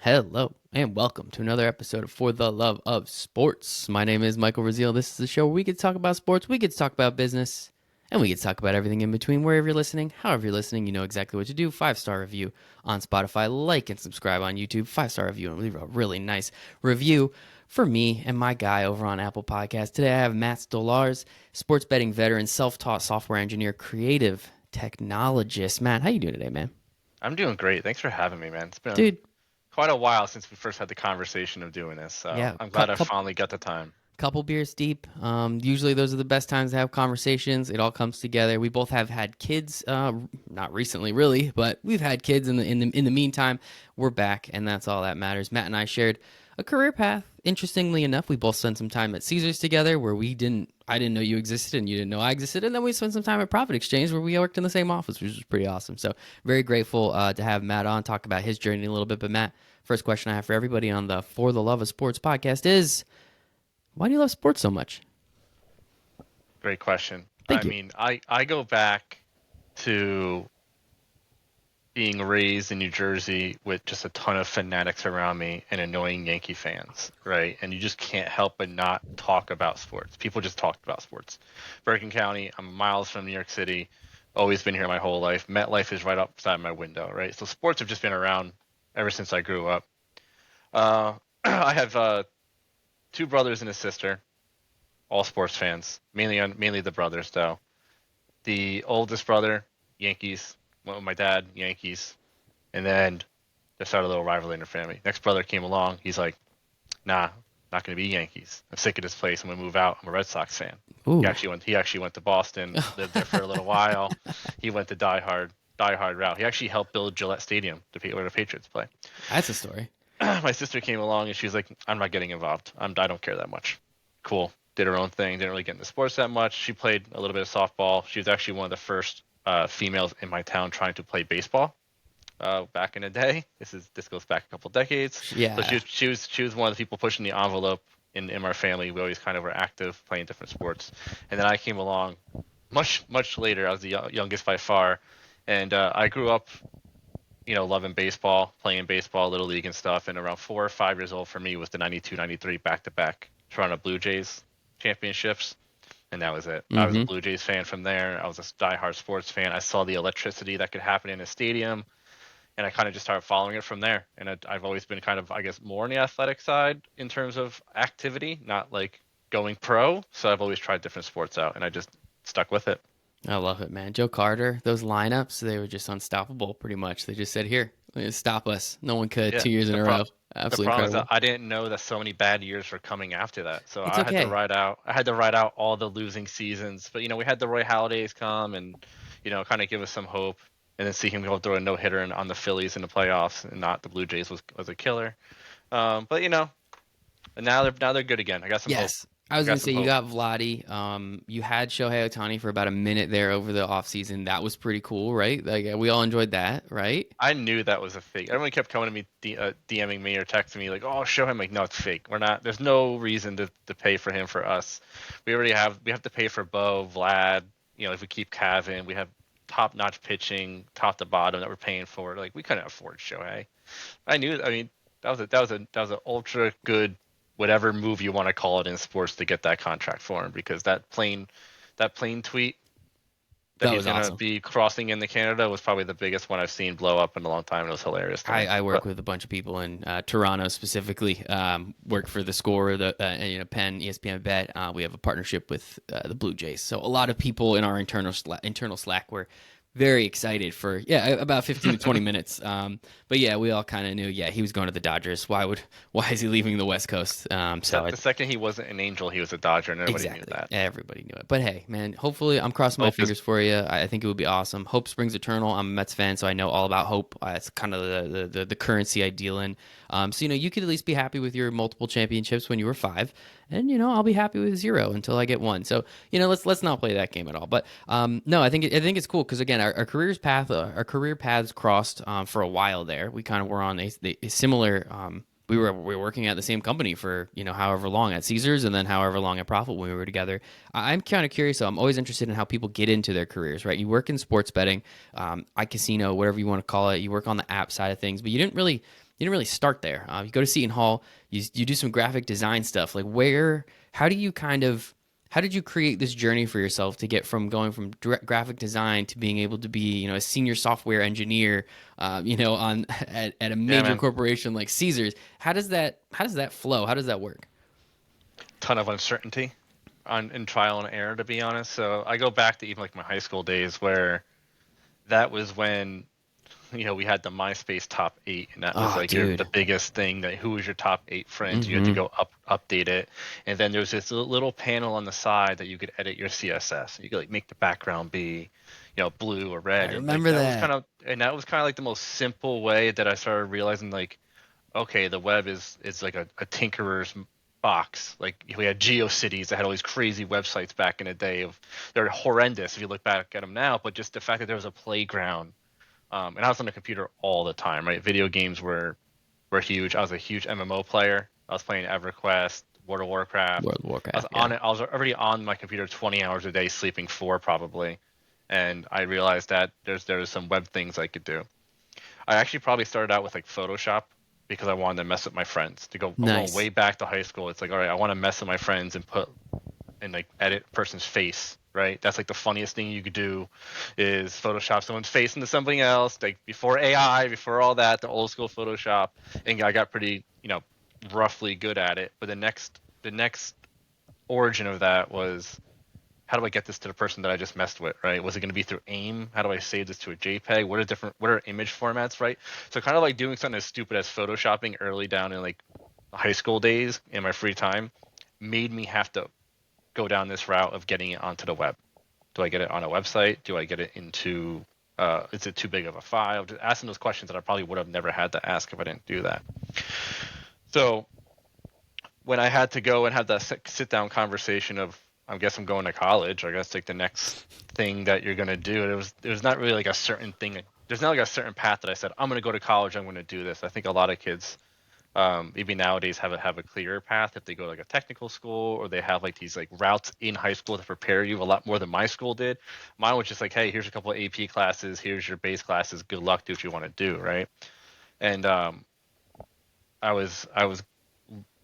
Hello and welcome to another episode of For the Love of Sports. My name is Michael Rasile. This is the show where we get to talk about sports, we get to talk about business, and we get to talk about everything in between. Wherever you're listening, however you're listening, you know exactly what to do. 5-star review on Spotify, like and subscribe on YouTube, 5-star review, and leave a really nice review for me and my guy over on Apple Podcasts. Today I have Matt Stolarz, sports betting veteran, self-taught software engineer, creative technologist. Matt, how you doing today, man? I'm doing great. Thanks for having me, man. It's been Dude, quite a while since we first had the conversation of doing this, so yeah, I'm glad I finally got the time. couple beers deep. Usually those are the best times to have conversations. It all comes together. We both have had kids, not recently, really, but we've had kids in the meantime. We're back, and that's all that matters. Matt and I shared a career path. Interestingly enough, we both spent some time at Caesars together, where I didn't know you existed, and you didn't know I existed, and then we spent some time at Profit Exchange, where we worked in the same office, which was pretty awesome. So very grateful to have Matt on, talk about his journey a little bit. But Matt, first question I have for everybody on the For the Love of Sports podcast is, why do you love sports so much? Great question. Thank I you. mean, I go back to being raised in New Jersey with just a ton of fanatics around me and annoying Yankee fans, right? And you just can't help but not talk about sports. People just talked about sports. Bergen County, I'm miles from New York City, always been here my whole life. MetLife is right outside my window, right? So sports have just been around ever since I grew up. Uh, I have two brothers and a sister, all sports fans. Mainly the brothers though. The oldest brother, Yankees. Went with my dad, Yankees, and then they started a little rivalry in their family. Next brother came along. He's like, "Nah, not going to be Yankees. I'm sick of this place. I'm going to move out. I'm a Red Sox fan." He Ooh, actually went. He actually went to Boston, lived there for a little while. He went the die hard route. He actually helped build Gillette Stadium, where the Patriots play. that's a story. My sister came along and she was like, "I'm not getting involved. I don't care that much." Cool. Did her own thing. Didn't really get into sports that much. She played a little bit of softball. She was actually one of the first females in my town trying to play baseball back in the day. This goes back a couple decades. So Yeah. she was one of the people pushing the envelope in our family. We always kind of were active, playing different sports. And then I came along much later. I was the youngest by far, and I grew up loving baseball, playing baseball, little league and stuff. And around 4 or 5 years old for me was the 92, 93 back-to-back Toronto Blue Jays championships. And that was it. I was a Mm-hmm. Blue Jays fan from there. I was a diehard sports fan. I saw the electricity that could happen in a stadium, and I kind of just started following it from there. And I've always been kind of, I guess, more on the athletic side in terms of activity, not like going pro. So I've always tried different sports out, and I just stuck with it. I love it, man. Joe Carter, those lineups, they were just unstoppable pretty much. They just said, here, stop us. No one could Yeah. 2 years in The a pro- row. the Absolutely problem is that incredible. I didn't know that so many bad years were coming after that. So It's I had to okay. ride out. I had to ride out all the losing seasons. But we had the Roy Halladays come and kind of give us some hope, and then see him go throw a no hitter on the Phillies in the playoffs, and not the Blue Jays was a killer. But and now they're good again. I got some hope. Yes. I I was going got to say, some you hope. got Vladdy. You had Shohei Ohtani for about a minute there over the offseason. That was pretty cool, right? Like, we all enjoyed that, right? I knew that was a fake. Everyone kept coming to me, DMing me or texting me like, "Oh, show him." Like, no, it's fake. We're not. There's no reason to pay for him for us. We have to pay for Bo, Vlad. If we keep Cavan, we have top-notch pitching, top to bottom that we're paying for. Like, we couldn't afford Shohei. I knew. I mean, that was an ultra good, whatever move you want to call it in sports, to get that contract for him, because that plain tweet that That he's was gonna awesome. be crossing into Canada was probably the biggest one I've seen blow up in a long time. It was hilarious to me. I work But with a bunch of people in Toronto specifically. Work for the Score, the Penn, ESPN Bet. We have a partnership with the Blue Jays, so a lot of people in our internal Slack were very excited for about 15 to 20 minutes. But yeah, we all kind of knew he was going to the Dodgers. Why is he leaving the West Coast? So the second he wasn't an Angel, he was a Dodger, and everybody knew exactly. that. Everybody knew it. But hey, man, hopefully I'm crossing my Hope is fingers for you. I think it would be awesome. Hope springs eternal. I'm a Mets fan, so I know all about hope. It's kind of the currency I deal in. So you could at least be happy with your multiple championships when you were 5, and I'll be happy with 0 until I get 1. So let's not play that game at all. But no, I think it's cool because again, our career paths crossed for a while there. We kind of were on a similar. We were working at the same company for however long at Caesars, and then however long at Profit when we were together. I'm kind of curious, though. I'm always interested in how people get into their careers, right? You work in sports betting, iCasino, whatever you want to call it. You work on the app side of things, but you didn't really you didn't really start there. You go to Seton Hall, you do some graphic design stuff. Like how do you how did you create this journey for yourself to get from going from graphic design to being able to be, a senior software engineer, on at a Yeah, major man. corporation like Caesars? How does that flow? How does that work? Ton of uncertainty on in trial and error, to be honest. So I go back to even like my high school days where that was when we had the MySpace top eight, and that was Oh, like the dude. biggest thing. That who was your top eight friends? You had to Mm-hmm. go update it, and then there was this little panel on the side that you could edit your CSS. You could like make the background be, blue or I red, and like remember that. that was kind of like the most simple way that I started realizing like, okay, the web is like a tinkerer's box. Like we had GeoCities that had all these crazy websites back in the day. They're horrendous if you look back at them now, but just the fact that there was a playground. And I was on the computer all the time, right? Video games were huge. I was a huge MMO player. I was playing EverQuest, World of Warcraft. World of I was Warcraft, yeah. on it. I was already on my computer 20 hours a day, sleeping four probably. And I realized that there's some web things I could do. I actually probably started out with like Photoshop because I wanted to mess with my friends. I'm going Nice. way back to high school. It's like, all right, I want to mess with my friends and put and like edit a person's face, right? That's like the funniest thing you could do is Photoshop someone's face into something else. Like before AI, before all that, the old school Photoshop, and I got pretty, roughly good at it. But the next origin of that was how do I get this to the person that I just messed with, right? Was it going to be through AIM? How do I save this to a JPEG? What are image formats, right? So kind of like doing something as stupid as photoshopping early down in like high school days in my free time made me have to go down this route of getting it onto the web. Do I get it on a website? Do I get it into is it too big of a file? Just asking those questions that I probably would have never had to ask if I didn't do that. So when I had to go and have that sit down conversation of I guess I'm going to college, I guess like the next thing that you're gonna do, it was not really like a certain thing. There's not like a certain path that I said I'm gonna go to college. I'm gonna do this. I think a lot of kids maybe nowadays have a clearer path if they go to like a technical school or they have like these like routes in high school to prepare you a lot more than my school did. Mine was just like, hey, here's a couple of AP classes, here's your base classes, good luck, do what you want to do, right? And I was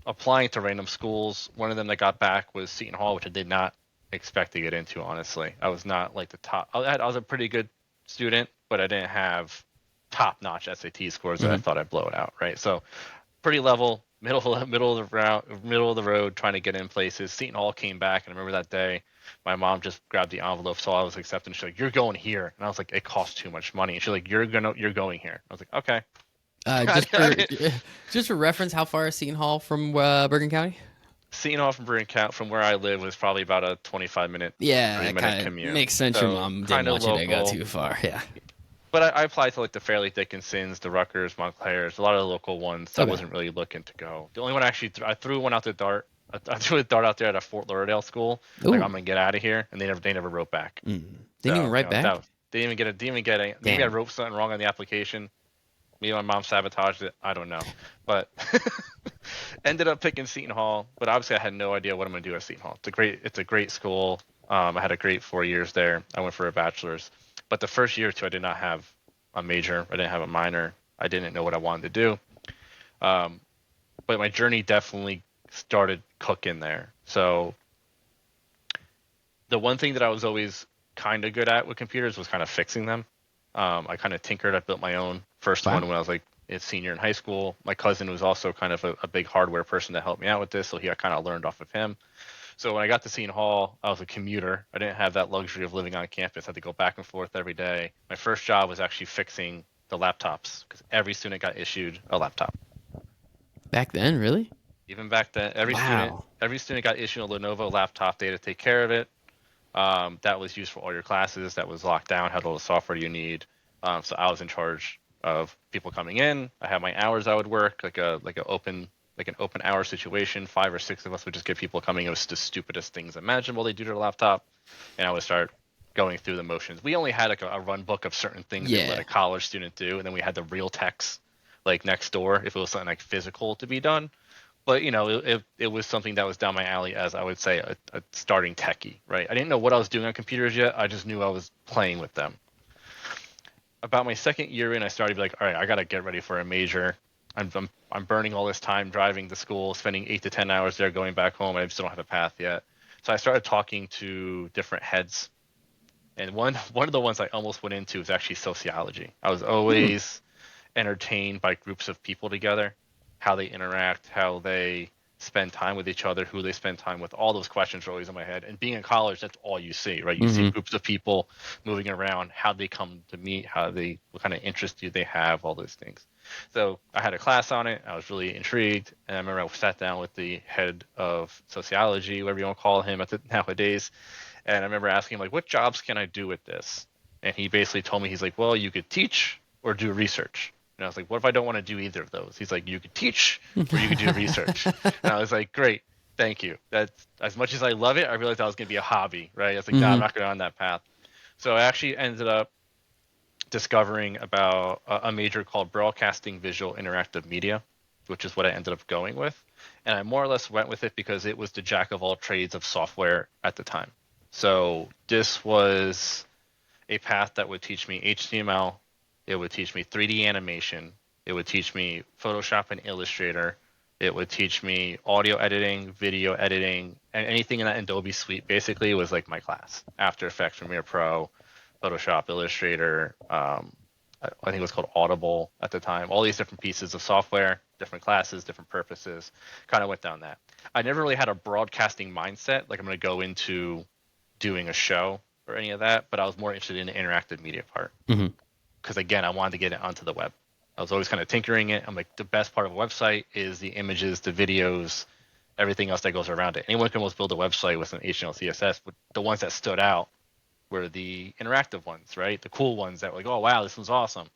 applying to random schools. One of them that got back was Seton Hall, which I did not expect to get into. Honestly, I was not like the top. I was a pretty good student, but I didn't have top-notch SAT scores that I Hmm. thought I'd blow it out, right? So pretty level, middle of the route, middle of the road, trying to get in places. Seton Hall came back, and I remember that day, my mom just grabbed the envelope, so I was accepting. She's like, "You're going here," and I was like, "It costs too much money." And she's like, "You're going here." I was like, "Okay." Just for just for reference, how far is Seton Hall from Bergen County? Seton Hall from Brewing Count from where I live was probably about a 25-minute, Yeah, that 30-minute kind of commute. makes sense. Your So mom didn't kind of want you to go local. too far. Yeah. But I applied to like the Fairleigh Dickinsons, the Rutgers, Montclairs, a lot of the local ones. I Okay. wasn't really looking to go. The only one actually I threw one out the dart. I threw a dart out there at a Fort Lauderdale school. Like Ooh. I'm gonna get out of here, and they never wrote back. Mm. Didn't even So write that back. was, they didn't even get it. Maybe I Damn. wrote something wrong on the application. Maybe my mom sabotaged it. I don't know, but ended up picking Seton Hall. But obviously, I had no idea what I'm gonna do at Seton Hall. It's a great school. I had a great 4 years there. I went for a bachelor's, but the first year or two, I did not have a major. I didn't have a minor. I didn't know what I wanted to do. Um, but my journey definitely started cooking there. So the one thing that I was always kind of good at with computers was kind of fixing them. I kind of tinkered. I built my own first Wow. one when I was like a senior in high school. My cousin was also kind of a big hardware person that helped me out with this, so I kind of learned off of him. So when I got to Seton Hall, I was a commuter. I didn't have that luxury of living on campus. I had to go back and forth every day. My first job was actually fixing the laptops because every student got issued a laptop. Back then, really? Even back then, every student Wow. every student got issued a Lenovo laptop. They had to take care of it. That was used for all your classes. That was locked down. Had all the software you need. So I was in charge of people coming in. I had my hours I would work like an open hour situation. 5 or 6 of us would just get people coming. It was the stupidest things imaginable they do to their laptop, and I would start going through the motions. We only had like a run book of certain things they would let Yeah. a college student do, and then we had the real techs like next door if it was something like physical to be done. But it was something that was down my alley as I would say a starting techie, right? I didn't know what I was doing on computers yet. I just knew I was playing with them. About my second year in, I started to be like, all right, I got to get ready for a major. I'm burning all this time driving to school, spending 8 to 10 hours there, going back home, and I still don't have a path yet. So I started talking to different heads, and one of the ones I almost went into was actually sociology. I was Hmm. always entertained by groups of people together, how they interact, how they spend time with each other, who they spend time with. All those questions are always in my head. And being in college, that's all you see, right? You see Hmm. groups of people moving around, how they come to meet, what kind of interests do they have, all those things. So I had a class on it. I was really intrigued, and I remember I sat down with the head of sociology, whatever you want to call him nowadays, and I remember asking him like, "What jobs can I do with this?" And he basically told me, he's like, "Well, you could teach or do research." And I was like, "What if I don't want to do either of those?" He's like, "You could teach or you could do research." And I was like, "Great, thank you." That's as much as I love it. I realized that was going to be a hobby, right? I was like, "No, I'm Hmm. not going on that path." So I actually ended up discovering about a major called Broadcasting Visual Interactive Media, which is what I ended up going with. And I more or less went with it because it was the jack of all trades of software at the time. So this was a path that would teach me HTML, it would teach me 3D animation, it would teach me Photoshop and Illustrator, it would teach me audio editing, video editing, and anything in that Adobe suite basically was like my class. After Effects, Premiere Pro, Photoshop, Illustrator, I think it was called Audible at the time. All these different pieces of software, different classes, different purposes, kind of went down that. I never really had a broadcasting mindset, like I'm going to go into doing a show or any of that, but I was more interested in the interactive media part Hmm. because again, I wanted to get it onto the web. I was always kind of tinkering it. I'm like, the best part of a website is the images, the videos, everything else that goes around it. Anyone can almost build a website with an HTML, CSS, but the ones that stood out were the interactive ones, right? The cool ones that were like, oh wow, this one's awesome.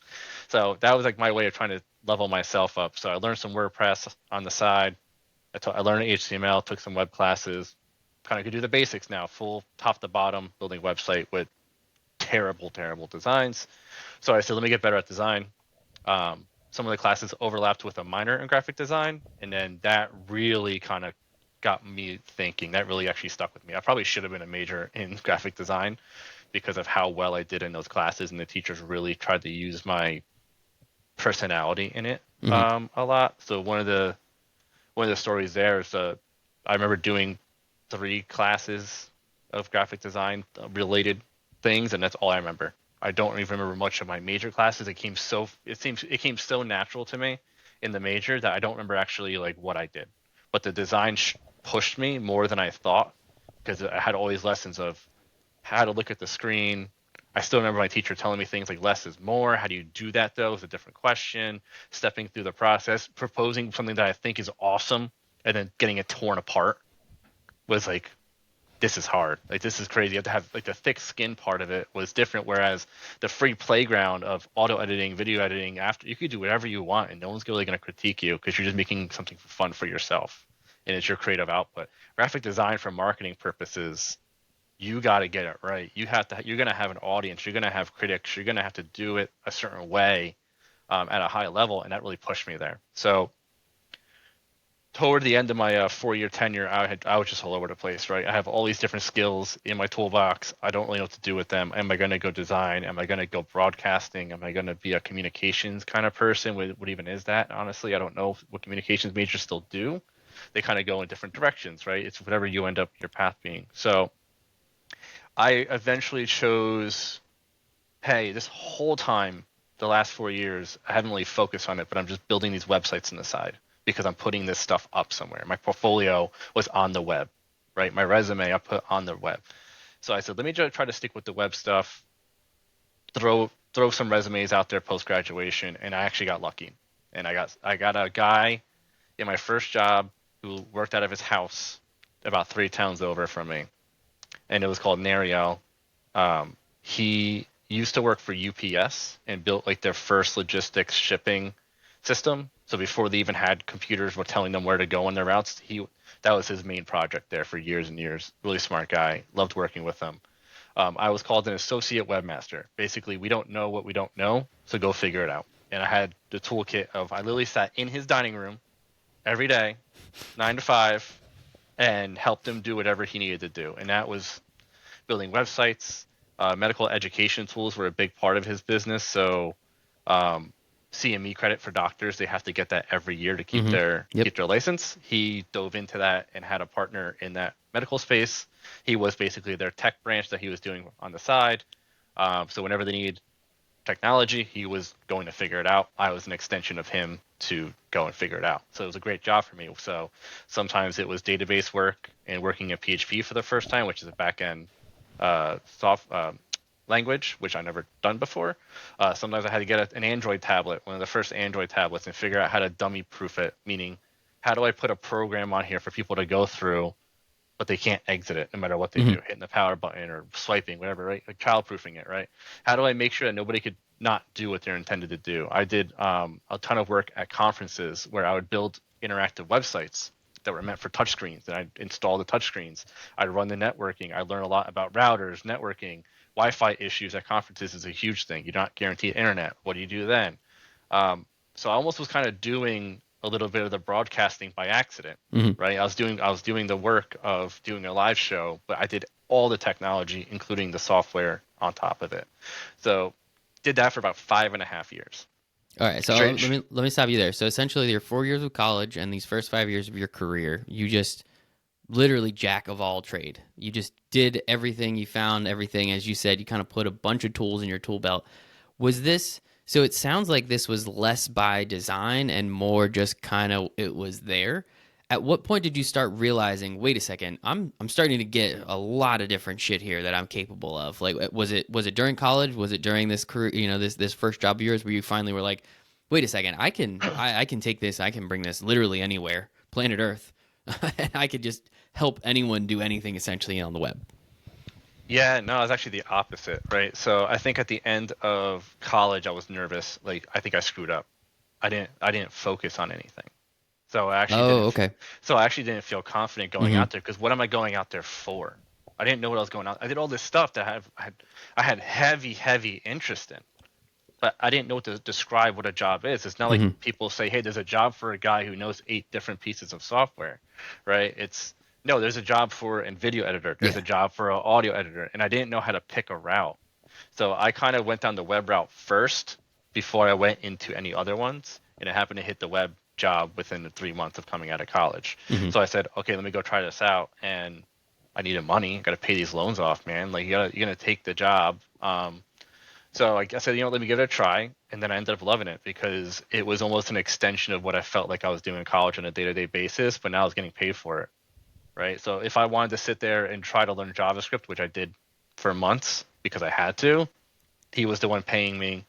So that was like my way of trying to level myself up. So I learned some WordPress on the side. I learned HTML, took some web classes, kind of could do the basics now, full top to bottom building website with terrible, terrible designs. So I said, let me get better at design. Some of the classes overlapped with a minor in graphic design, and then that really kind of got me thinking. That really actually stuck with me. I probably should have been a major in graphic design because of how well I did in those classes, and the teachers really tried to use my personality in it Hmm. a lot. So one of the stories there is I remember doing 3 classes of graphic design related things, and that's all I remember. I don't even remember much of my major classes. It came so natural to me in the major that I don't remember actually like what I did. But the design pushed me more than I thought because I had all these lessons of how to look at the screen. I still remember my teacher telling me things like less is more. How do you do that though? Is a different question. Stepping through the process, proposing something that I think is awesome, and then getting it torn apart was like, this is hard. Like this is crazy. You have to have like the thick skin part of it was different. Whereas the free playground of auto editing, video editing, after you could do whatever you want, and no one's really going to critique you because you're just making something for fun for yourself, and it's your creative output. Graphic design for marketing purposes, you got to get it right. You're going to have an audience. You're going to have critics. You're going to have to do it a certain way at a high level, and that really pushed me there. So toward the end of my 4 year tenure, I was just all over the place. Right, I have all these different skills in my toolbox. I don't really know what to do with them. Am I going to go design? Am I going to go broadcasting? Am I going to be a communications kind of person? What even is that? Honestly, I don't know what communications majors still do. They kind of go in different directions, right? It's whatever you end up your path being. So I eventually chose, hey, this whole time, the last 4 years, I haven't really focused on it, but I'm just building these websites on the side because I'm putting this stuff up somewhere. My portfolio was on the web, right? My resume I put on the web. So I said, let me try to stick with the web stuff, throw some resumes out there post graduation, and I actually got lucky. And I got a guy in my first job who worked out of his house about 3 towns over from me, and it was called Nariel. He used to work for UPS and built like their first logistics shipping system. So before they even had computers were telling them where to go on their routes, he that was his main project there for years and years. Really smart guy. Loved working with him. I was called an associate webmaster. Basically, we don't know what we don't know, so go figure it out. And I had the toolkit of I literally sat in his dining room every day, 9 to 5, and helped him do whatever he needed to do. And that was building websites. Medical education tools were a big part of his business. So CME credit for doctors. They have to get that every year to keep Mm-hmm. Yep. their license. He dove into that and had a partner in that medical space. He was basically their tech branch that he was doing on the side. So whenever they need technology, he was going to figure it out. I was an extension of him to go and figure it out. So it was a great job for me. So sometimes it was database work and working in PHP for the first time, which is a backend soft language, which I never done before. Sometimes I had to get an Android tablet, one of the first Android tablets, and figure out how to dummy proof it, meaning how do I put a program on here for people to go through but they can't exit it no matter what they Mm-hmm. do, hitting the power button or swiping, whatever, right? Like child proofing it, right? How do I make sure that nobody could not do what they're intended to do? I did a ton of work at conferences where I would build interactive websites that were meant for touchscreens, and I'd install the touchscreens. I'd run the networking. I learned a lot about routers, networking, Wi-Fi issues at conferences is a huge thing. You're not guaranteed internet. What do you do then? So I almost was kind of doing a little bit of the broadcasting by accident, Mm-hmm. right? I was doing the work of doing a live show, but I did all the technology, including the software on top of it. So did that for about 5.5 years. All right, so Straight. let me stop you there. So essentially, your 4 years of college and these first 5 years of your career, you just literally jack of all trade. You just did everything. You found everything, as you said. You kind of put a bunch of tools in your tool belt. Was this so? It sounds like this was less by design and more just kind of it was there. At what point did you start realizing, wait a second, I'm starting to get a lot of different shit here that I'm capable of? Like, was it during college? Was it during this career? This first job of yours where you finally were like, wait a second, I can take this, I can bring this literally anywhere, planet Earth. I could just help anyone do anything essentially on the web. Yeah, no, it's actually the opposite, right? So I think at the end of college, I was nervous. Like I think I screwed up. I didn't focus on anything. So I actually Oh, didn't. okay. So I actually didn't feel confident going Mm-hmm. out there because what am I going out there for? I didn't know what I was going out. I did all this stuff that I had heavy, heavy interest in, but I didn't know what to describe what a job is. It's not like Mm-hmm. people say, "Hey, there's a job for a guy who knows 8 different pieces of software," right? It's no, there's a job for a video editor. There's Yeah. a job for an audio editor, and I didn't know how to pick a route. So I kind of went down the web route first before I went into any other ones, and I happened to hit the web job within the 3 months of coming out of college. Mm-hmm. So I said, okay, let me go try this out, and I needed money. I got to pay these loans off, man. Like you're gonna take the job. So I said, let me give it a try, and then I ended up loving it because it was almost an extension of what I felt like I was doing in college on a day-to-day basis, but now I was getting paid for it, right? So if I wanted to sit there and try to learn JavaScript, which I did for months because I had to, he was the one paying me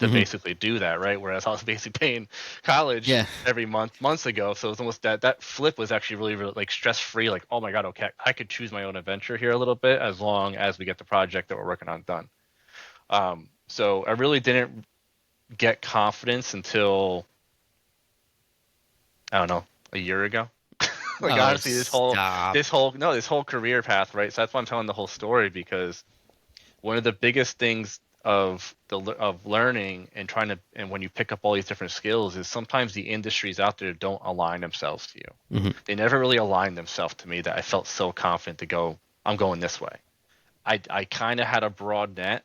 to Mm-hmm. basically do that, right? Whereas I was basically paying college Yeah. every months ago. So it was almost that flip was actually really, really like stress free. Like, oh my god, okay, I could choose my own adventure here a little bit as long as we get the project that we're working on done. So I really didn't get confidence until I don't know a year ago. Like Oh, honestly, stop. this whole career path, right? So that's why I'm telling the whole story because one of the biggest things of learning and trying to and when you pick up all these different skills is sometimes the industries out there don't align themselves to you. Mm-hmm. They never really aligned themselves to me that I felt so confident to go, I'm going this way. I kind of had a broad net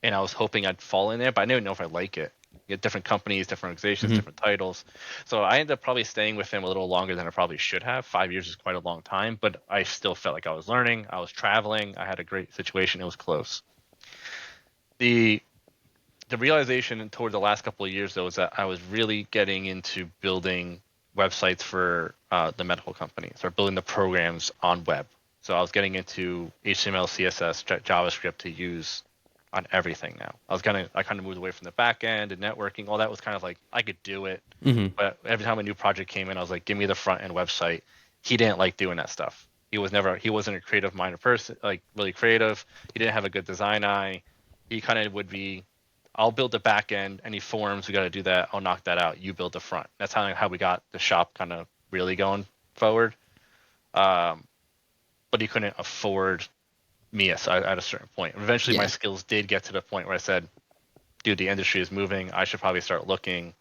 and I was hoping I'd fall in there, but I didn't know if I like it. You get different companies, different organizations, Mm-hmm. different titles. So I ended up probably staying with them a little longer than I probably should have. 5 years is quite a long time, but I still felt like I was learning. I was traveling. I had a great situation. It was close. The the realization toward the last couple of years though is that I was really getting into building websites for the medical companies or building the programs on web. So I was getting into HTML, CSS, JavaScript to use on everything now. I kind of moved away from the back end and networking. All that was kind of like I could do it, Mm-hmm. but every time a new project came in, I was like, give me the front end website. He didn't like doing that stuff. He wasn't a creative minded person, like really creative. He didn't have a good design eye. He kind of would be, I'll build the back end. Any forms we got to do that. I'll knock that out. You build the front. That's how we got the shop kind of really going forward. Um, but he couldn't afford me at a certain point. Eventually, my Yeah. skills did get to the point where I said, "Dude, the industry is moving. I should probably start looking."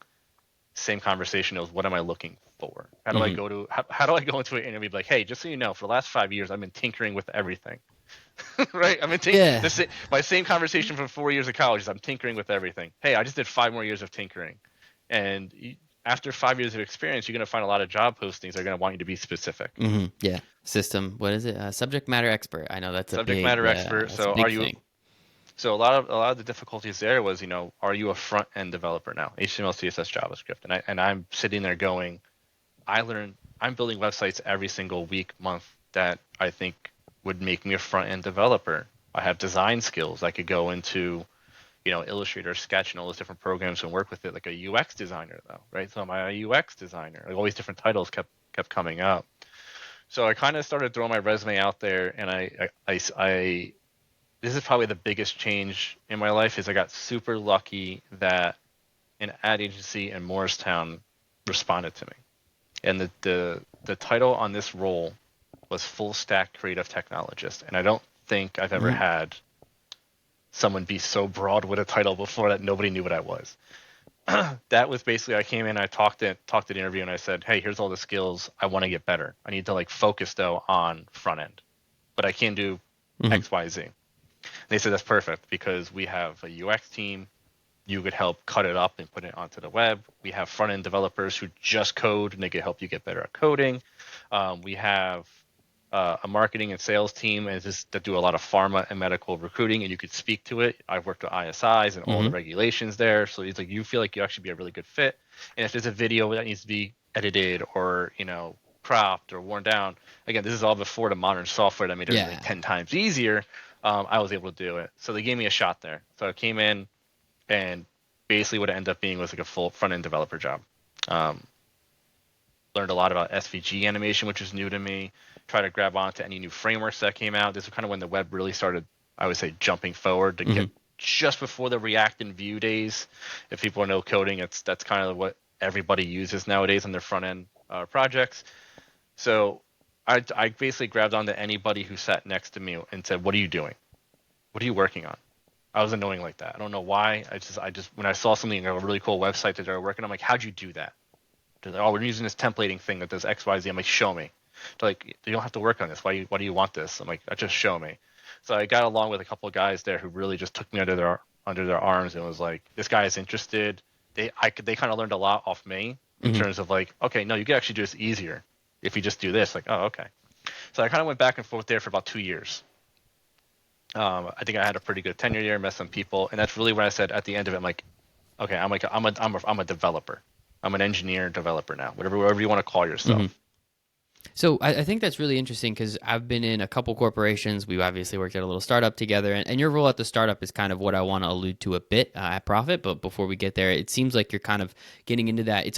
Same conversation was, "What am I looking for? How do I Mm-hmm. go to how do I go into an interview like, hey, just so you know, for the last 5 years, I've been tinkering with everything. Right? Yeah. My same conversation from 4 years of college is I'm tinkering with everything. Hey, I just did 5 more years of tinkering, and after 5 years of experience, you're going to find a lot of job postings that are going to want you to be specific. Yeah. System. What is it? Subject matter expert. I know that's a Subject big. matter Yeah, expert. that's a So are big you? thing. So a lot of the difficulties there was, are you a front end developer now? HTML, CSS, JavaScript, and I'm sitting there going, I'm building websites every single week, month that I think would make me a front end developer. I have design skills. I could go into, Illustrator, Sketch, and all those different programs and work with it like a UX designer, though, right? So am I a UX designer? Like all these different titles kept coming up. So I kind of started throwing my resume out there, and I this is probably the biggest change in my life is I got super lucky that an ad agency in Morristown responded to me. And the title on this role was full stack creative technologist. And I don't think I've ever Mm-hmm. had someone be so broad with a title before that nobody knew what I was. That was basically I came in, I talked at the interview, and I said, hey, here's all the skills I want to get better. I need to like focus though on front end, but I can do Mm-hmm. X, Y, Z. They said that's perfect because we have a UX team. You could help cut it up and put it onto the web. We have front end developers who just code and they could help you get better at coding. We have a marketing and sales team and just that do a lot of pharma and medical recruiting, and you could speak to it. I've worked with ISIs and all the Mm-hmm. regulations there, so it's like you feel like you actually be a really good fit. And if there's a video that needs to be edited or cropped or worn down, again, this is all before the modern software that made everything Yeah. 10 times easier. I was able to do it, so they gave me a shot there. So I came in, and basically what it ended up being was like a full front end developer job. Um, Learned a lot about SVG animation, which is new to me. Try to grab onto any new frameworks that came out. This is kind of when the web really started, I would say, jumping forward to Mm-hmm. get just before the React and Vue days. If people know coding, that's kind of what everybody uses nowadays on their front end projects. So I basically grabbed onto anybody who sat next to me and said, "What are you doing? What are you working on?" I was annoying like that. I don't know why. I just when I saw something a really cool website that they were working, I'm like, "How'd you do that?" They're like, "Oh, we're using this templating thing that does X, Y, Z." I'm like, "Show me." They're like, "You don't have to work on this. Why do you want this?" I'm like, "Just show me." So I got along with a couple of guys there who really just took me under their arms and was like, "This guy is interested." They kind of learned a lot off me in Mm-hmm. terms of like, okay, no, you can actually do this easier if you just do this. Like, oh, okay. So I kind of went back and forth there for about 2 years. I think I had a pretty good tenure there, met some people, and that's really when I said at the end of it, I'm like, okay, I'm a developer. I'm an engineer developer now, whatever you want to call Mm-hmm. yourself. So I think that's really interesting because I've been in a couple corporations. We've obviously worked at a little startup together, and your role at the startup is kind of what I want to allude to a bit at Profit. But before we get there, it seems like you're kind of getting into that.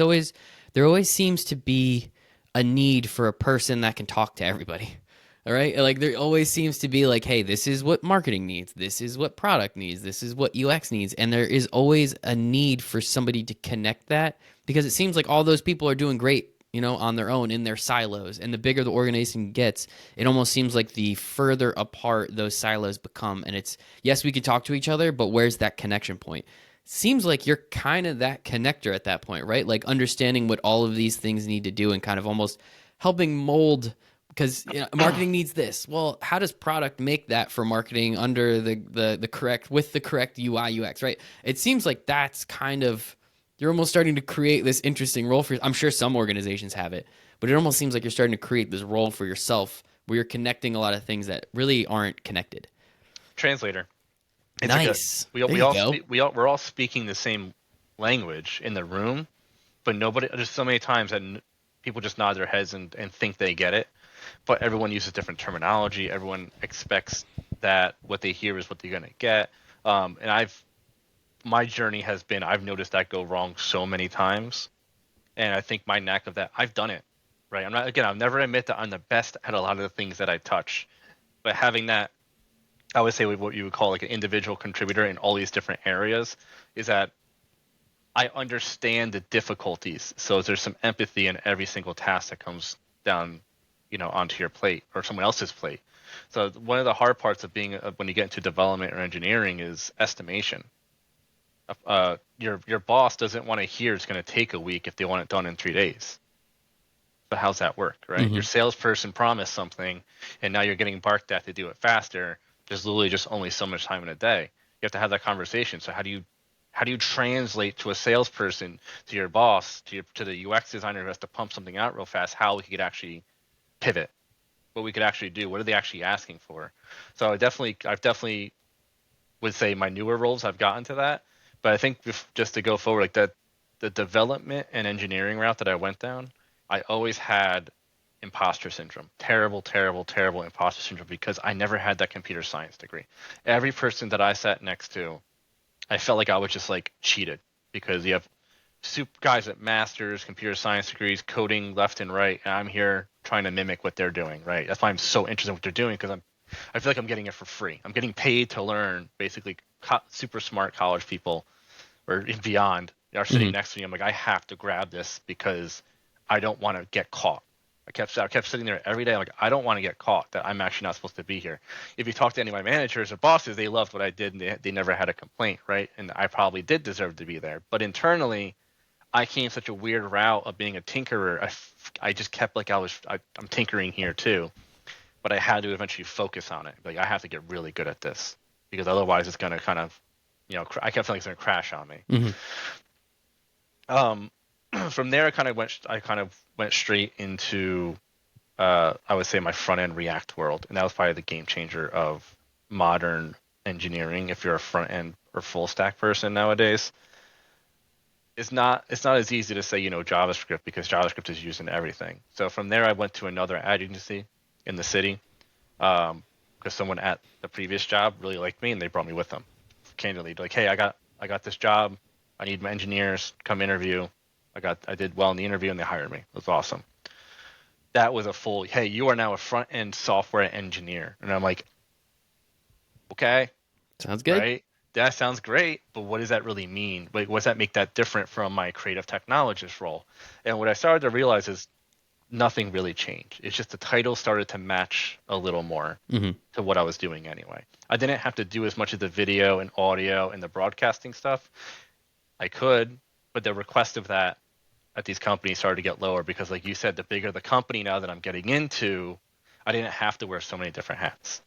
There always seems to be a need for a person that can talk to everybody. All right. Like there always seems to be like, hey, this is what marketing needs. This is what product needs. This is what UX needs. And there is always a need for somebody to connect that because it seems like all those people are doing great, on their own in their silos. And the bigger the organization gets, it almost seems like the further apart those silos become. And it's, yes, we could talk to each other, but where's that connection point? Seems like you're kind of that connector at that point, right? Like understanding what all of these things need to do and kind of almost helping mold because marketing needs this. Well, how does product make that for marketing under the correct with the correct UI UX, right? It seems like that's kind of you're almost starting to create this interesting role for. I'm sure some organizations have it, but it almost seems like you're starting to create this role for yourself where you're connecting a lot of things that really aren't connected. Translator. It's like Nice. we There we you all go. speak we're all speaking the same language in the room, but nobody. There's so many times that people just nod their heads and think they get it, but everyone uses different terminology. Everyone expects that what they hear is what they're gonna get. And my journey has been I've noticed that go wrong so many times, and I think my knack of that I've done it, right? I'll never admit that I'm the best at a lot of the things that I touch, but having that I would say what you would call like an individual contributor in all these different areas is that I understand the difficulties. So there's some empathy in every single task that comes down, onto your plate or someone else's plate. So one of the hard parts of being when you get into development or engineering is estimation. Your boss doesn't want to hear it's going to take a week if they want it done in 3 days. but how's that work, right? Your salesperson promised something, and now you're getting barked at to do it faster. There's literally just only so much time in a day. You have to have that conversation. So how do you translate to a salesperson, to your boss, to the UX designer who has to pump something out real fast, how we could actually pivot, what we could actually do, what are they actually asking for? So I've definitely would say my newer roles I've gotten to that, but I think just to go forward like that, the development and engineering route that I went down, I always had imposter syndrome, terrible imposter syndrome because I never had that computer science degree. Every person that I sat next to, I felt like I was just like cheated because you have super guys at masters, computer science degrees, coding left and right, and I'm here trying to mimic what they're doing, right? That's why I'm so interested in what they're doing because I feel like I'm getting it for free. I'm getting paid to learn. Basically, super smart college people or beyond are sitting Mm-hmm. next to me. I'm like, I have to grab this because I don't want to get caught. I kept sitting there every day. Like, I don't want to get caught that I'm actually not supposed to be here. If you talk to any of my managers or bosses, they loved what I did and they never had a complaint, right? And I probably did deserve to be there. But internally, I came such a weird route of being a tinkerer. I just kept like I'm tinkering here too, but I had to eventually focus on it. Like I have to get really good at this because otherwise it's gonna kind of, I kept feeling it's gonna crash on me. Mm-hmm. Um, from there, I kind of went straight into, I would say my front end React world, and that was probably the game changer of modern engineering. If you're a front end or full stack person nowadays, it's not as easy to say JavaScript because JavaScript is used in everything. So from there, I went to another ad agency in the city because someone at the previous job really liked me and they brought me with them. Candidly, like, hey, I got this job. I need my engineers. Come interview. I did well in the interview and they hired me. It was awesome. That was a full, hey, you are now a front end software engineer, and I'm like, okay, Sounds good. right? That sounds great, but what does that really mean? Like, what does that make that different from my creative technologist role? And what I started to realize is nothing really changed. It's just the title started to match a little more Mm-hmm. to what I was doing anyway. I didn't have to do as much of the video and audio and the broadcasting stuff. I could, but the request of that at these companies started to get lower because, like you said, the bigger the company now that I'm getting into, I didn't have to wear so many different hats.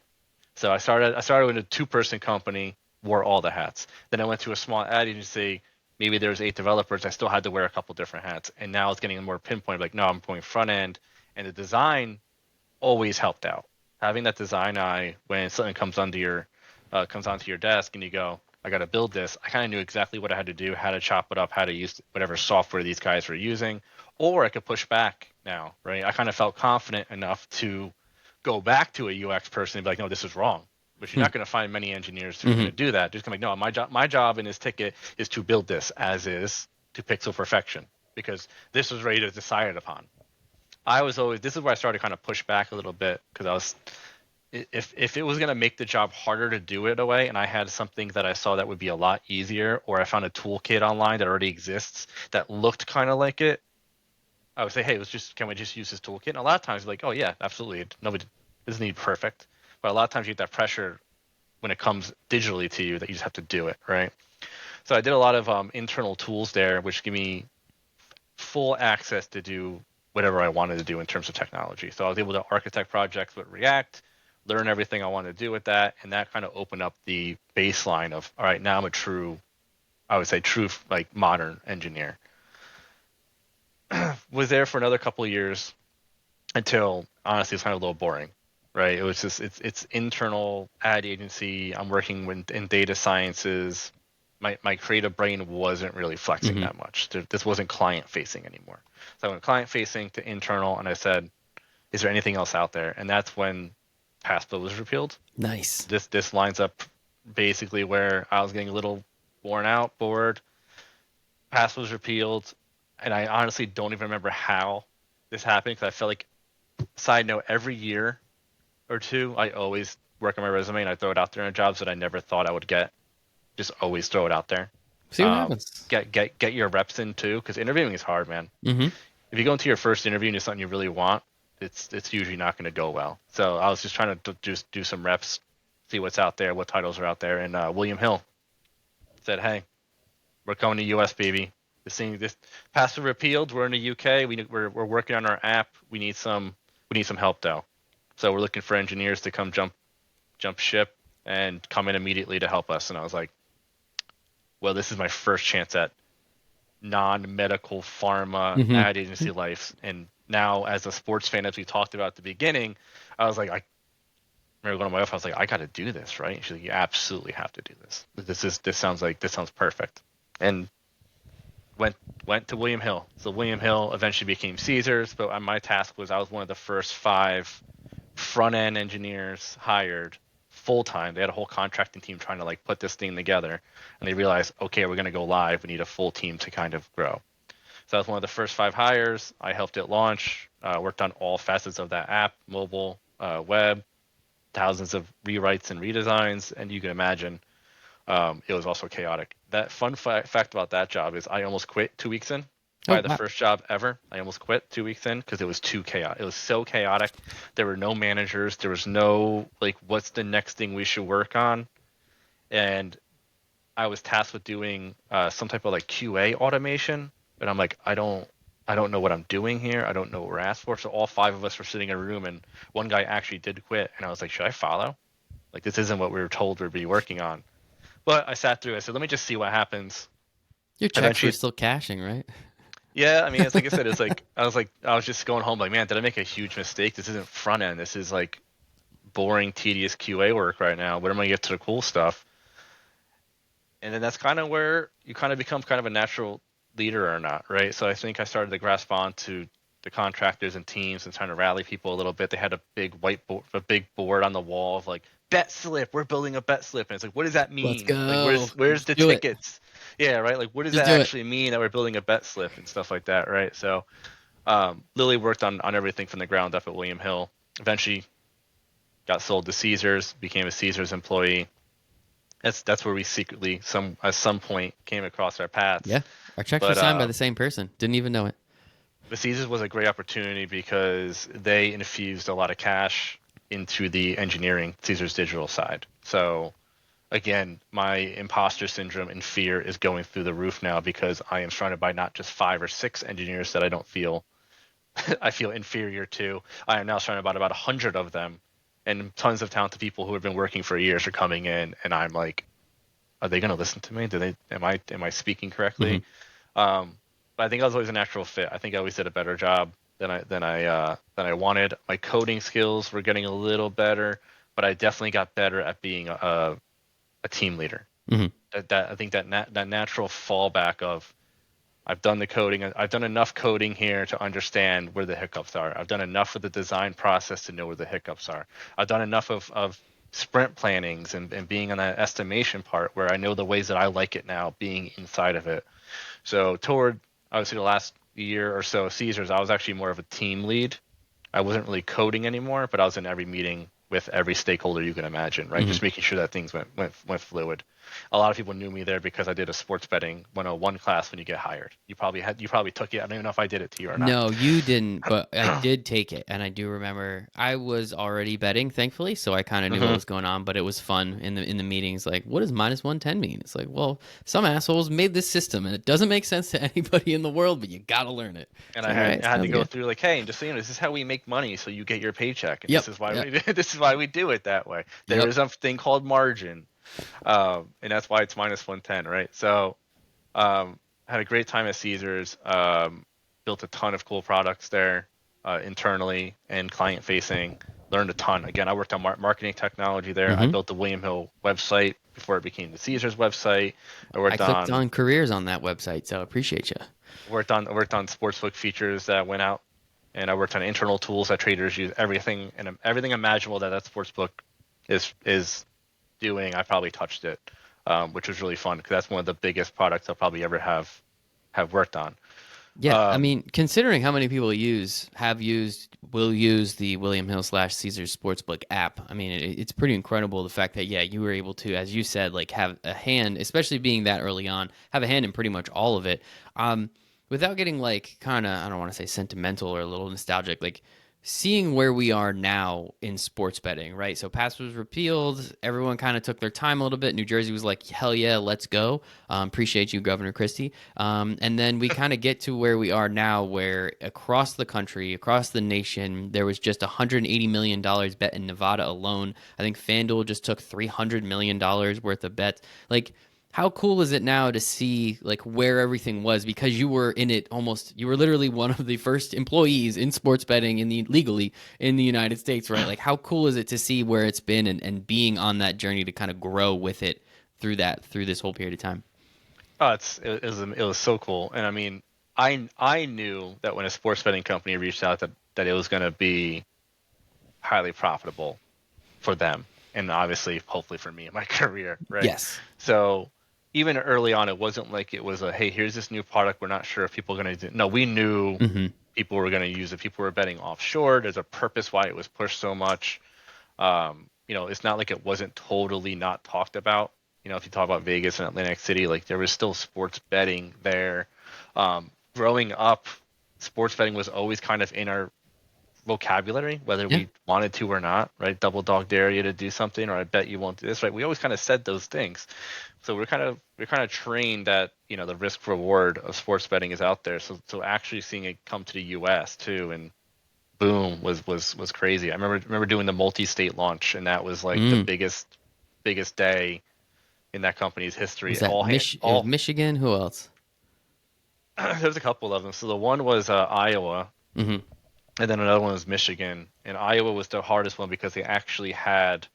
So I started with a two-person company, wore all the hats. Then I went to a small ad agency. Maybe there was 8 developers. I still had to wear a couple different hats. And now it's getting more pinpoint. Like, no, I'm going front end, and the design always helped out. Having that design eye when something comes onto your desk, and you go, I got to build this. I kind of knew exactly what I had to do, how to chop it up, how to use whatever software these guys were using, or I could push back now, right? I kind of felt confident enough to go back to a UX person and be like, no, this is wrong. But you're not going to find many engineers who are going Mm-hmm. to do that. Just going to be like, no, my job in this ticket is to build this as is to pixel perfection because this was ready to decided upon. This is where I started to kind of push back a little bit because if it was going to make the job harder to do it away and I had something that I saw that would be a lot easier, or I found a toolkit online that already exists that looked kind of like it, I would say, hey, can we just use this toolkit? And a lot of times like, oh yeah, absolutely. Nobody doesn't need perfect. But a lot of times you get that pressure when it comes digitally to you that you just have to do it, right? So I did a lot of internal tools there, which give me full access to do whatever I wanted to do in terms of technology. So I was able to architect projects with React, learn everything I wanted to do with that, and that kind of opened up the baseline of, all right, now I'm a true, I would say true like modern engineer. Was there for another couple of years until honestly it's kind of a little boring, right? It was just it's internal ad agency. I'm working in data sciences. My creative brain wasn't really flexing Mm-hmm. that much. This wasn't client facing anymore. So I went client facing to internal, and I said, "Is there anything else out there?" And that's when PASPA was repealed. Nice. This lines up basically where I was getting a little worn out, bored. PASPA was repealed, and I honestly don't even remember how this happened because I felt like, side note, every year or two, I always work on my resume and I throw it out there in jobs that I never thought I would get. Just always throw it out there. See what happens. Get your reps in too, because interviewing is hard, man. Mm-hmm. If you go into your first interview and it's something you really want, it's usually not going to go well. So I was just trying to just do some reps, see what's out there, what titles are out there, and William Hill said, "Hey, we're coming to US, baby. This PASPA repealed. We're in the UK. We're working on our app. We need some help though. So we're looking for engineers to come jump ship and come in immediately to help us. And I was like, well, this is my first chance at non-medical pharma Hmm. ad agency life. And now, as a sports fan, as we talked about at the beginning, I was like, I remember going to my wife. I was like, I got to do this, right? She's like, you absolutely have to do this. This sounds perfect. And went went to William Hill. So William Hill eventually became Caesars, but my task was I was one of the first 5 front end engineers hired full time. They had a whole contracting team trying to like put this thing together, and they realized, okay, we're going to go live. We need a full team to kind of grow. So I was one of the first 5 hires. I helped it launch, worked on all facets of that app, mobile, web, thousands of rewrites and redesigns, and you can imagine it was also chaotic. That fun fact about that job is I almost quit 2 weeks in. Oh, Probably the wow. first job ever. I almost quit 2 weeks in because it was too chaotic. It was so chaotic. There were no managers. There was no like, what's the next thing we should work on? And I was tasked with doing some type of like QA automation, and I'm like, I don't know what I'm doing here. I don't know what we're asked for. So all 5 of us were sitting in a room, and one guy actually did quit, and I was like, should I follow? Like, this isn't what we were told we'd be working on. But I sat through it. I said, let me just see what happens. Your checks were Eventually, still cashing, right? yeah. I mean, it's like I said, it's I was just going home like, man, did I make a huge mistake? This isn't front end. This is like boring, tedious QA work right now. When am I gonna get to the cool stuff? And then that's kind of where you kind of become kind of a natural leader or not, right? So I think I started to grasp on to the contractors and teams and trying to rally people a little bit. They had a big whiteboard, a big board on the wall of like, bet slip. We're building a bet slip, and it's like, what does that Let's mean? Like, go. where's Just the do it. tickets? Yeah, right. Like, what does Just that do it. actually mean that we're building a bet slip and stuff like that, right? So Lily worked on everything from the ground up at William Hill. Eventually, got sold to Caesars, became a Caesars employee. That's where we secretly at some point came across our paths. Yeah. Our checks were But signed by the same person. Didn't even know it. the Caesars was a great opportunity because they infused a lot of cash into the engineering Caesars digital side. So again, my imposter syndrome and fear is going through the roof now because I am surrounded by not just 5 or 6 engineers that I don't feel I feel inferior to. I am now surrounded by about 100 of them, and tons of talented people who have been working for years are coming in, and I'm like, are they going to listen to me? Do they? Am I speaking Hmm. correctly? But I think I was always a natural fit. I think I always did a better job than I wanted. My coding skills were getting a little better, but I definitely got better at being a team leader. Hmm. That I think that natural fallback of I've done the coding. I've done enough coding here to understand where the hiccups are. I've done enough of the design process to know where the hiccups are. I've done enough of sprint plannings and being on that estimation part where I know the ways that I like it now being inside of it. So toward obviously the last year or so of Caesars, I was actually more of a team lead. I wasn't really coding anymore, but I was in every meeting with every stakeholder you can imagine, right? Hmm. Just making sure that things went fluid. A lot of people knew me there because I did a sports betting 101 class when you get hired. You probably took it. I don't even know if I did it to you or not. No, you didn't, but I did take it, and I do remember I was already betting, thankfully, so I kind of knew what Hmm. was going on. But it was fun in the meetings. Like, what does minus 110 mean? It's like, well, some assholes made this system, and it doesn't make sense to anybody in the world, but you gotta learn it. And It's I like, all had right, I had to sounds go good. through like, hey, and just so you know, this is how we make money, so you get your paycheck, and Yep, this is why yep, we this is why we do it that way. There yep. is a thing called margin, and that's why it's minus 110, right? So had a great time at Caesars. Built a ton of cool products there, internally and client facing. Learned a ton. Again, I worked on marketing technology there. I Hmm. built the William Hill website before it became the Caesars website. I I clicked on careers on that website, so I appreciate you. worked on sportsbook features that went out, and I worked on internal tools that traders use. Everything imaginable that sportsbook is doing. I probably touched it, which was really fun because that's one of the biggest products I'll probably ever have worked on. Yeah, I Um, mean, considering how many people will use the William Hill slash Caesars Sportsbook app, I mean, it's pretty incredible the fact that, yeah, you were able to, as you said, like have a hand, especially being that early on, have a hand in pretty much all of it. Without getting like kind of, I don't want to say sentimental or a little nostalgic, like seeing where we are now in sports betting, right? So PASPA was repealed. Everyone kind of took their time a little bit. New Jersey was like, hell yeah, let's go. Appreciate you, Governor Christie. And then we kind of get to where we are now, where across the country, across the nation, there was just $180 million bet in Nevada alone. I think FanDuel just took $300 million worth of bets. Like, how cool is it now to see like where everything was, because you were in it almost, you were literally one of the first employees in sports betting in the legally in the United States, right? Like how cool is it to see where it's been, and being on that journey to kind of grow with it through this whole period of time. Oh, it was so cool. And I mean, I knew that when a sports betting company reached out that it was going to be highly profitable for them, and obviously hopefully for me in my career, right? Yes. So even early on, it wasn't like it was a, hey, here's this new product, we're not sure if people are going to do. No, we knew Mm-hmm. people were going to use it. People were betting offshore. There's a purpose why it was pushed so much. It's not like it wasn't totally not talked about. If you talk about Vegas and Atlantic City, like there was still sports betting there. Growing up, sports betting was always kind of in our vocabulary, whether Yeah. we wanted to or not, right? Double dog dare you to do something, or I bet you won't do this, right? We always kind of said those things. So we're kind of trained that the risk reward of sports betting is out there. So actually seeing it come to the U.S. too, and boom, was crazy. I remember doing the multi-state launch, and that was like the Mm. biggest day in that company's history. Was that it was All Michigan? Who else? there's a couple of them. So the one was Iowa, Mm-hmm. and then another one was Michigan. And Iowa was the hardest one because they actually had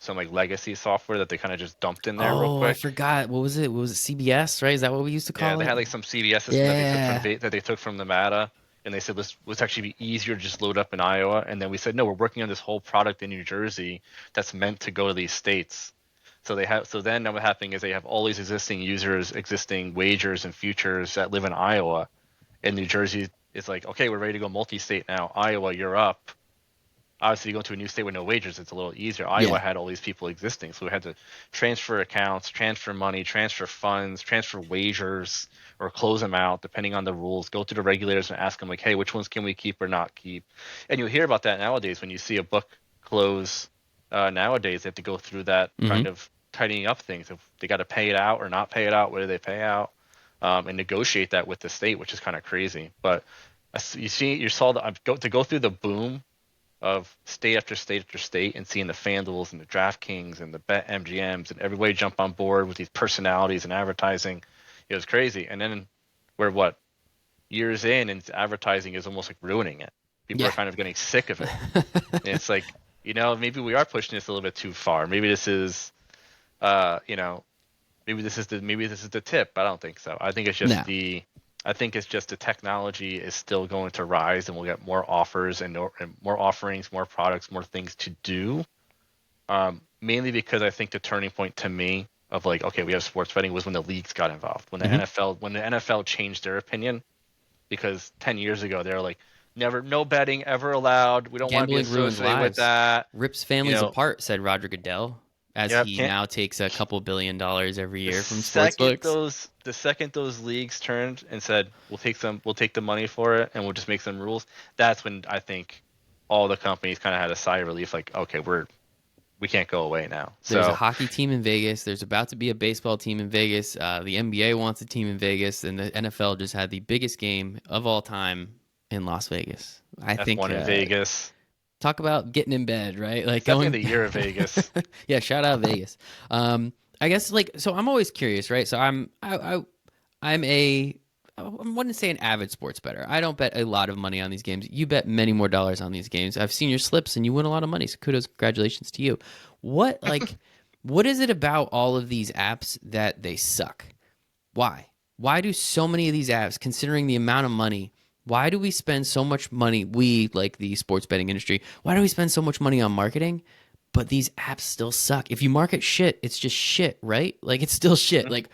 some like legacy software that they kind of just dumped in there real Oh, I quick. forgot. What was it? What was it? CBS, right? Is that what we used to Yeah, call they it? had like some CVS system Yeah. that they took from Nevada, and they said let's actually be easier to just load up in Iowa. And then we said no, we're working on this whole product in New Jersey that's meant to go to these states. So then what happening is they have all these existing users, existing wagers and futures that live in Iowa, and New Jersey is like, okay, we're ready to go multi-state now. Iowa, you're up. Obviously, you go to a new state with no wagers, it's a little easier. Iowa Yeah. had all these people existing, so we had to transfer accounts, transfer money, transfer funds, transfer wagers, or close them out depending on the rules. Go to the regulators and ask them like, hey, which ones can we keep or not keep? And you hear about that nowadays when you see a book close. Nowadays, they have to go through that Mm-hmm. kind of tidying up things. If they got to pay it out or not pay it out, what do they pay out? And negotiate that with the state, which is kind of crazy. But you saw to go through the boom of state after state after state and seeing the FanDuels and the DraftKings and the Bet MGMs and everybody jump on board with these personalities and advertising. It was crazy. And then we're what, years in, and advertising is almost like ruining it. People are Yeah. kind of getting sick of it. And it's like, maybe we are pushing this a little bit too far. Maybe this is, uh, you know, maybe this is the tip. I don't think so. No. I think it's just the technology is still going to rise, and we'll get more offers and more offerings, more products, more things to do. Mainly because I think the turning point to me of like, okay, we have sports betting was when the leagues got involved, when the Mm-hmm. NFL changed their opinion, because 10 years ago they were like, never, no betting ever allowed. We don't want to be Gambling ruins associated with lives, that. rips You families know, apart, said Roger Goodell, as yep, he can't now takes a couple $1 billion every the year from second sportsbooks. those leagues turned and said we'll take the money for it and we'll just make some rules, that's when I think all the companies kind of had a sigh of relief, like, okay, we can't go away now. There's a So hockey team in Vegas. There's about to be a baseball team in Vegas. The NBA wants a team in Vegas, and the NFL just had the biggest game of all time in Las Vegas. I think F1 in Vegas, talk about getting in bed, right? Like it's definitely going, the year of Vegas. yeah. Shout out Vegas. I guess like so. I'm always curious, right? So I'm a I wouldn't say an avid sports bettor. I don't bet a lot of money on these games. You bet many more dollars on these games. I've seen your slips and you win a lot of money. So kudos, congratulations to you. What like what is it about all of these apps that they suck? Why? Why do so many of these apps, considering the amount of money, why do we spend so much money, we like the sports betting industry, why do we spend so much money on marketing? But these apps still suck. If you market shit, it's just shit, right? Like it's still shit. Like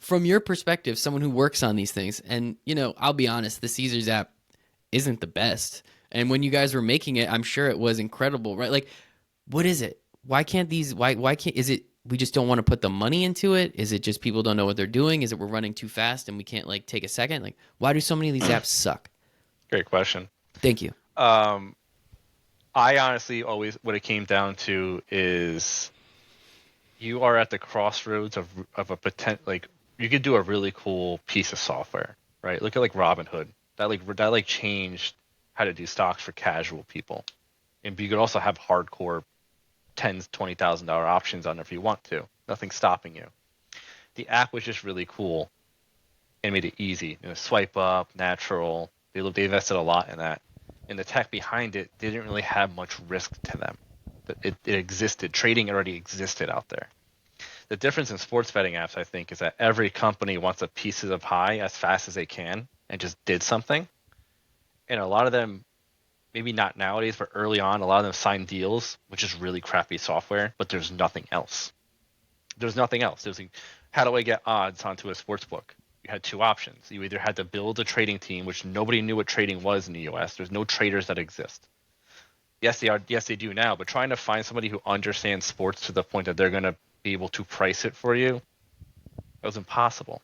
from your perspective, someone who works on these things, and I'll be honest, the Caesars app isn't the best. And when you guys were making it, I'm sure it was incredible, right? Like, what is it? Why can't these? Why can't? Is it we just don't want to put the money into it? Is it just people don't know what they're doing? Is it we're running too fast and we can't like take a second? Like, why do so many of these apps suck? Great question. Thank you. Um, I honestly always what it came down to is you are at the crossroads of a potent like you could do a really cool piece of software, right? Look at like Robinhood. That changed how to do stocks for casual people. And you could also have hardcore tens, $20,000 options on it if you want to. Nothing's stopping you. The app was just really cool and made it easy. Swipe up, natural. They invested a lot in that. And the tech behind it didn't really have much risk to them. It existed. Trading already existed out there. The difference in sports betting apps, I think, is that every company wants a piece of the pie as fast as they can and just did something. And a lot of them, maybe not nowadays, but early on, a lot of them signed deals, which is really crappy software, but there's nothing else. There's nothing else. There's like, how do I get odds onto a sports book? You had two options. You either had to build a trading team, which nobody knew what trading was in the US. There's no traders that exist. Yes, they are. Yes, they do now. But trying to find somebody who understands sports to the point that they're going to be able to price it for you, it was impossible.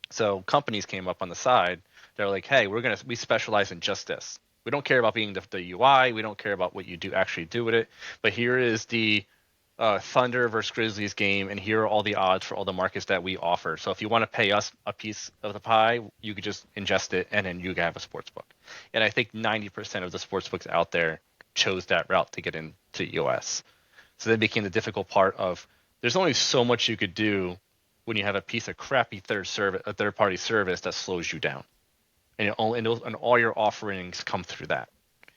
So companies came up on the side. They're like, hey, we specialize in just this. We don't care about being the UI. We don't care about what you do actually do with it. But here is the Thunder versus Grizzlies game, and here are all the odds for all the markets that we offer. So if you want to pay us a piece of the pie, you could just ingest it, and then you can have a sports book. And I think 90% of the sports books out there chose that route to get into US. So that became the difficult part of there's only so much you could do when you have a piece of crappy third party service that slows you down, and all your offerings come through that.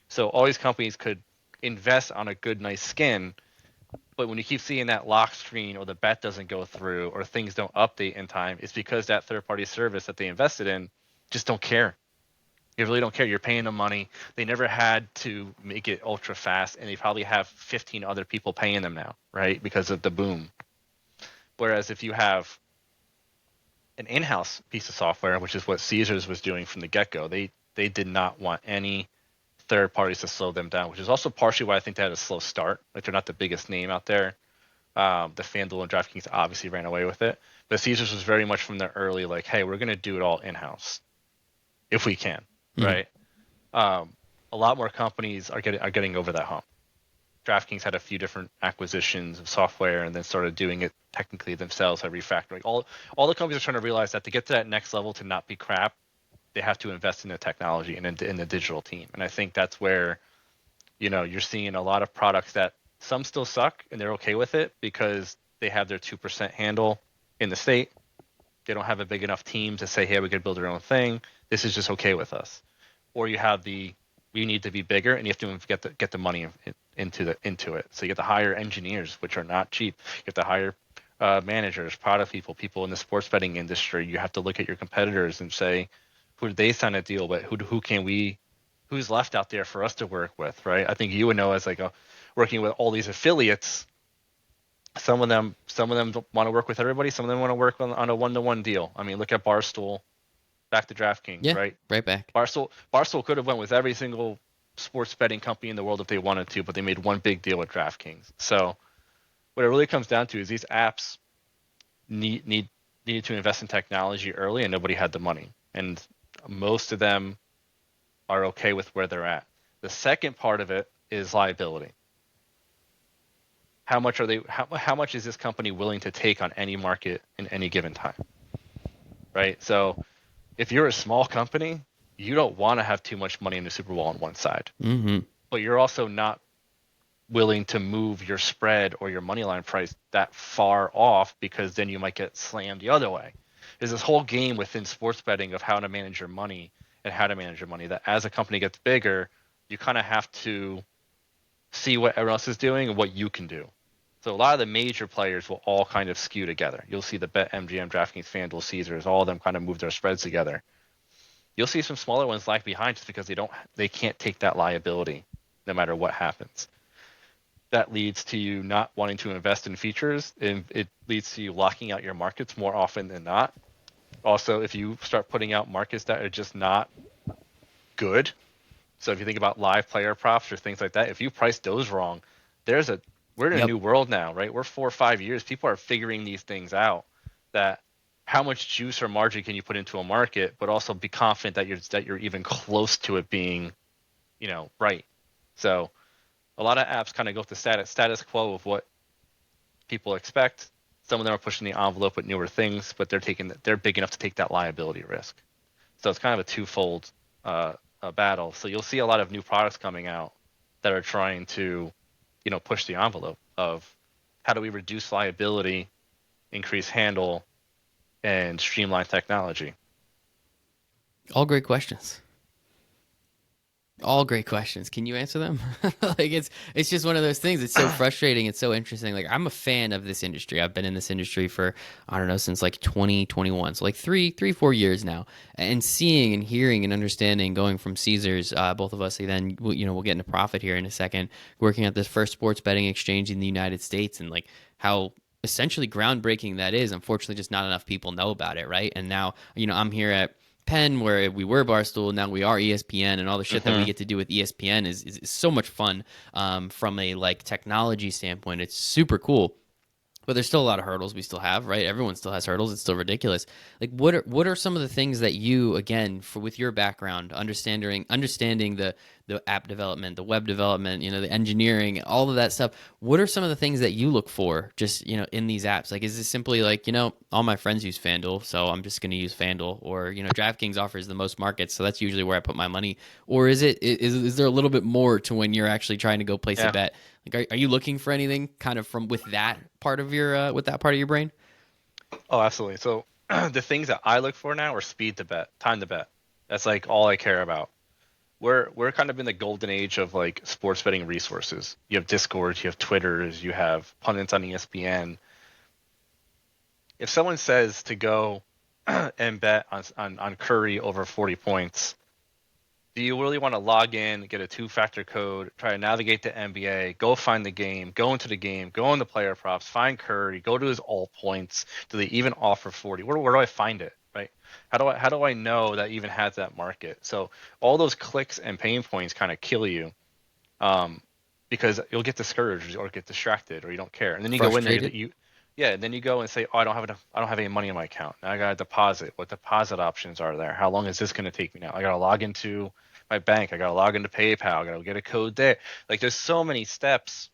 So all these companies could invest on a good, nice skin, but when you keep seeing that lock screen or the bet doesn't go through or things don't update in time, it's because that third party service that they invested in just don't care. They really don't care. You're paying them money. They never had to make it ultra fast, and they probably have 15 other people paying them now, right? Because of the boom. Whereas if you have an in-house piece of software, which is what Caesars was doing from the get-go, they did not want any third parties to slow them down, which is also partially why I think they had a slow start. Like they're not the biggest name out there. The FanDuel and DraftKings obviously ran away with it, but Caesars was very much from the early like, hey, we're going to do it all in-house if we can, Mm-hmm. right? A lot more companies are getting over that hump. DraftKings had a few different acquisitions of software and then started doing it technically themselves by refactoring. All the companies are trying to realize that to get to that next level to not be crap, they have to invest in the technology and in the digital team. And I think that's where you're seeing a lot of products that some still suck and they're okay with it because they have their 2% handle in the state. They don't have a big enough team to say, hey, we could build our own thing. This is just okay with us. Or you have we need to be bigger and you have to get the money into it. So you get to hire engineers, which are not cheap. You have to hire managers, product people in the sports betting industry. You have to look at your competitors and say, who did they sign a deal with? Who's left out there for us to work with, right? I think you would know as like working with all these affiliates. Some of them don't want to work with everybody. Some of them want to work on a one-to-one deal. I mean, look at Barstool, back to DraftKings, Yeah, right? right back. Barstool could have went with every single sports betting company in the world if they wanted to, but they made one big deal with DraftKings. So what it really comes down to is these apps needed to invest in technology early, and nobody had the money. And most of them are okay with where they're at. The second part of it is liability. How much is this company willing to take on any market in any given time? Right? So if you're a small company, you don't want to have too much money in the Super Bowl on one side. Mm-hmm. But you're also not willing to move your spread or your money line price that far off because then you might get slammed the other way. There's this whole game within sports betting of how to manage your money and how to manage your money that as a company gets bigger, you kind of have to see what everyone else is doing and what you can do. So a lot of the major players will all kind of skew together. You'll see the BetMGM, DraftKings, FanDuel, Caesars, all of them kind of move their spreads together. You'll see some smaller ones lag behind just because they can't take that liability no matter what happens. That leads to you not wanting to invest in features, and it leads to you locking out your markets more often than not. Also, if you start putting out markets that are just not good, so if you think about live player props or things like that, if you price those wrong, we're in a Yep. new world now, right? We're 4 or 5 years. People are figuring these things out. That how much juice or margin can you put into a market, but also be confident that you're even close to it being right. So a lot of apps kind of go with the status quo of what people expect. Some of them are pushing the envelope with newer things, but they're big enough to take that liability risk. So it's kind of a twofold battle. So you'll see a lot of new products coming out that are trying to, push the envelope of how do we reduce liability, increase handle, and streamline technology. All great questions. All great questions. Can you answer them? Like it's just one of those things. It's so frustrating. It's so interesting. Like I'm a fan of this industry. I've been in this industry for I don't know since like 2021. So like 4 years now. And seeing and hearing and understanding going from Caesars, both of us. Then we'll get into profit here in a second. Working at this first sports betting exchange in the United States and like how essentially groundbreaking that is. Unfortunately, just not enough people know about it, right? And now I'm here at Penn, where we were Barstool, now we are ESPN, and all the shit that we Mm-hmm. get to do with ESPN is so much fun from a like technology standpoint. It's super cool. But there's still a lot of hurdles we still have, right? Everyone still has hurdles. It's still ridiculous. Like, what are some of the things that you, again, with your background, understanding the app development, the web development, the engineering, all of that stuff. What are some of the things that you look for, just in these apps? Like, is it simply like all my friends use FanDuel, so I'm just going to use FanDuel, or DraftKings offers the most markets, so that's usually where I put my money, or is there a little bit more to when you're actually trying to go place a Yeah. bet? Like, are you looking for anything kind of from with that part of your brain? Oh, absolutely. So the things that I look for now are speed to bet, time to bet. That's like all I care about. We're kind of in the golden age of like sports betting resources. You have Discord, you have Twitters, you have pundits on ESPN. If someone says to go and bet on Curry over 40 points, do you really want to log in, get a two-factor code, try to navigate the NBA, go find the game, go into the game, go into player props, find Curry, go to his all points? Do they even offer 40? Where do I find it? Right? How do I know that even has that market? So all those clicks and pain points kind of kill you, um, because you'll get discouraged or get distracted or you don't care, and then you go in there, Frustrated? yeah, and then you go and say, oh, I don't have any money in my account. Now I got to deposit. What deposit options are there? How long is this going to take me now? I got to log into my bank. I got to log into PayPal. I got to get a code there. Like there's so many steps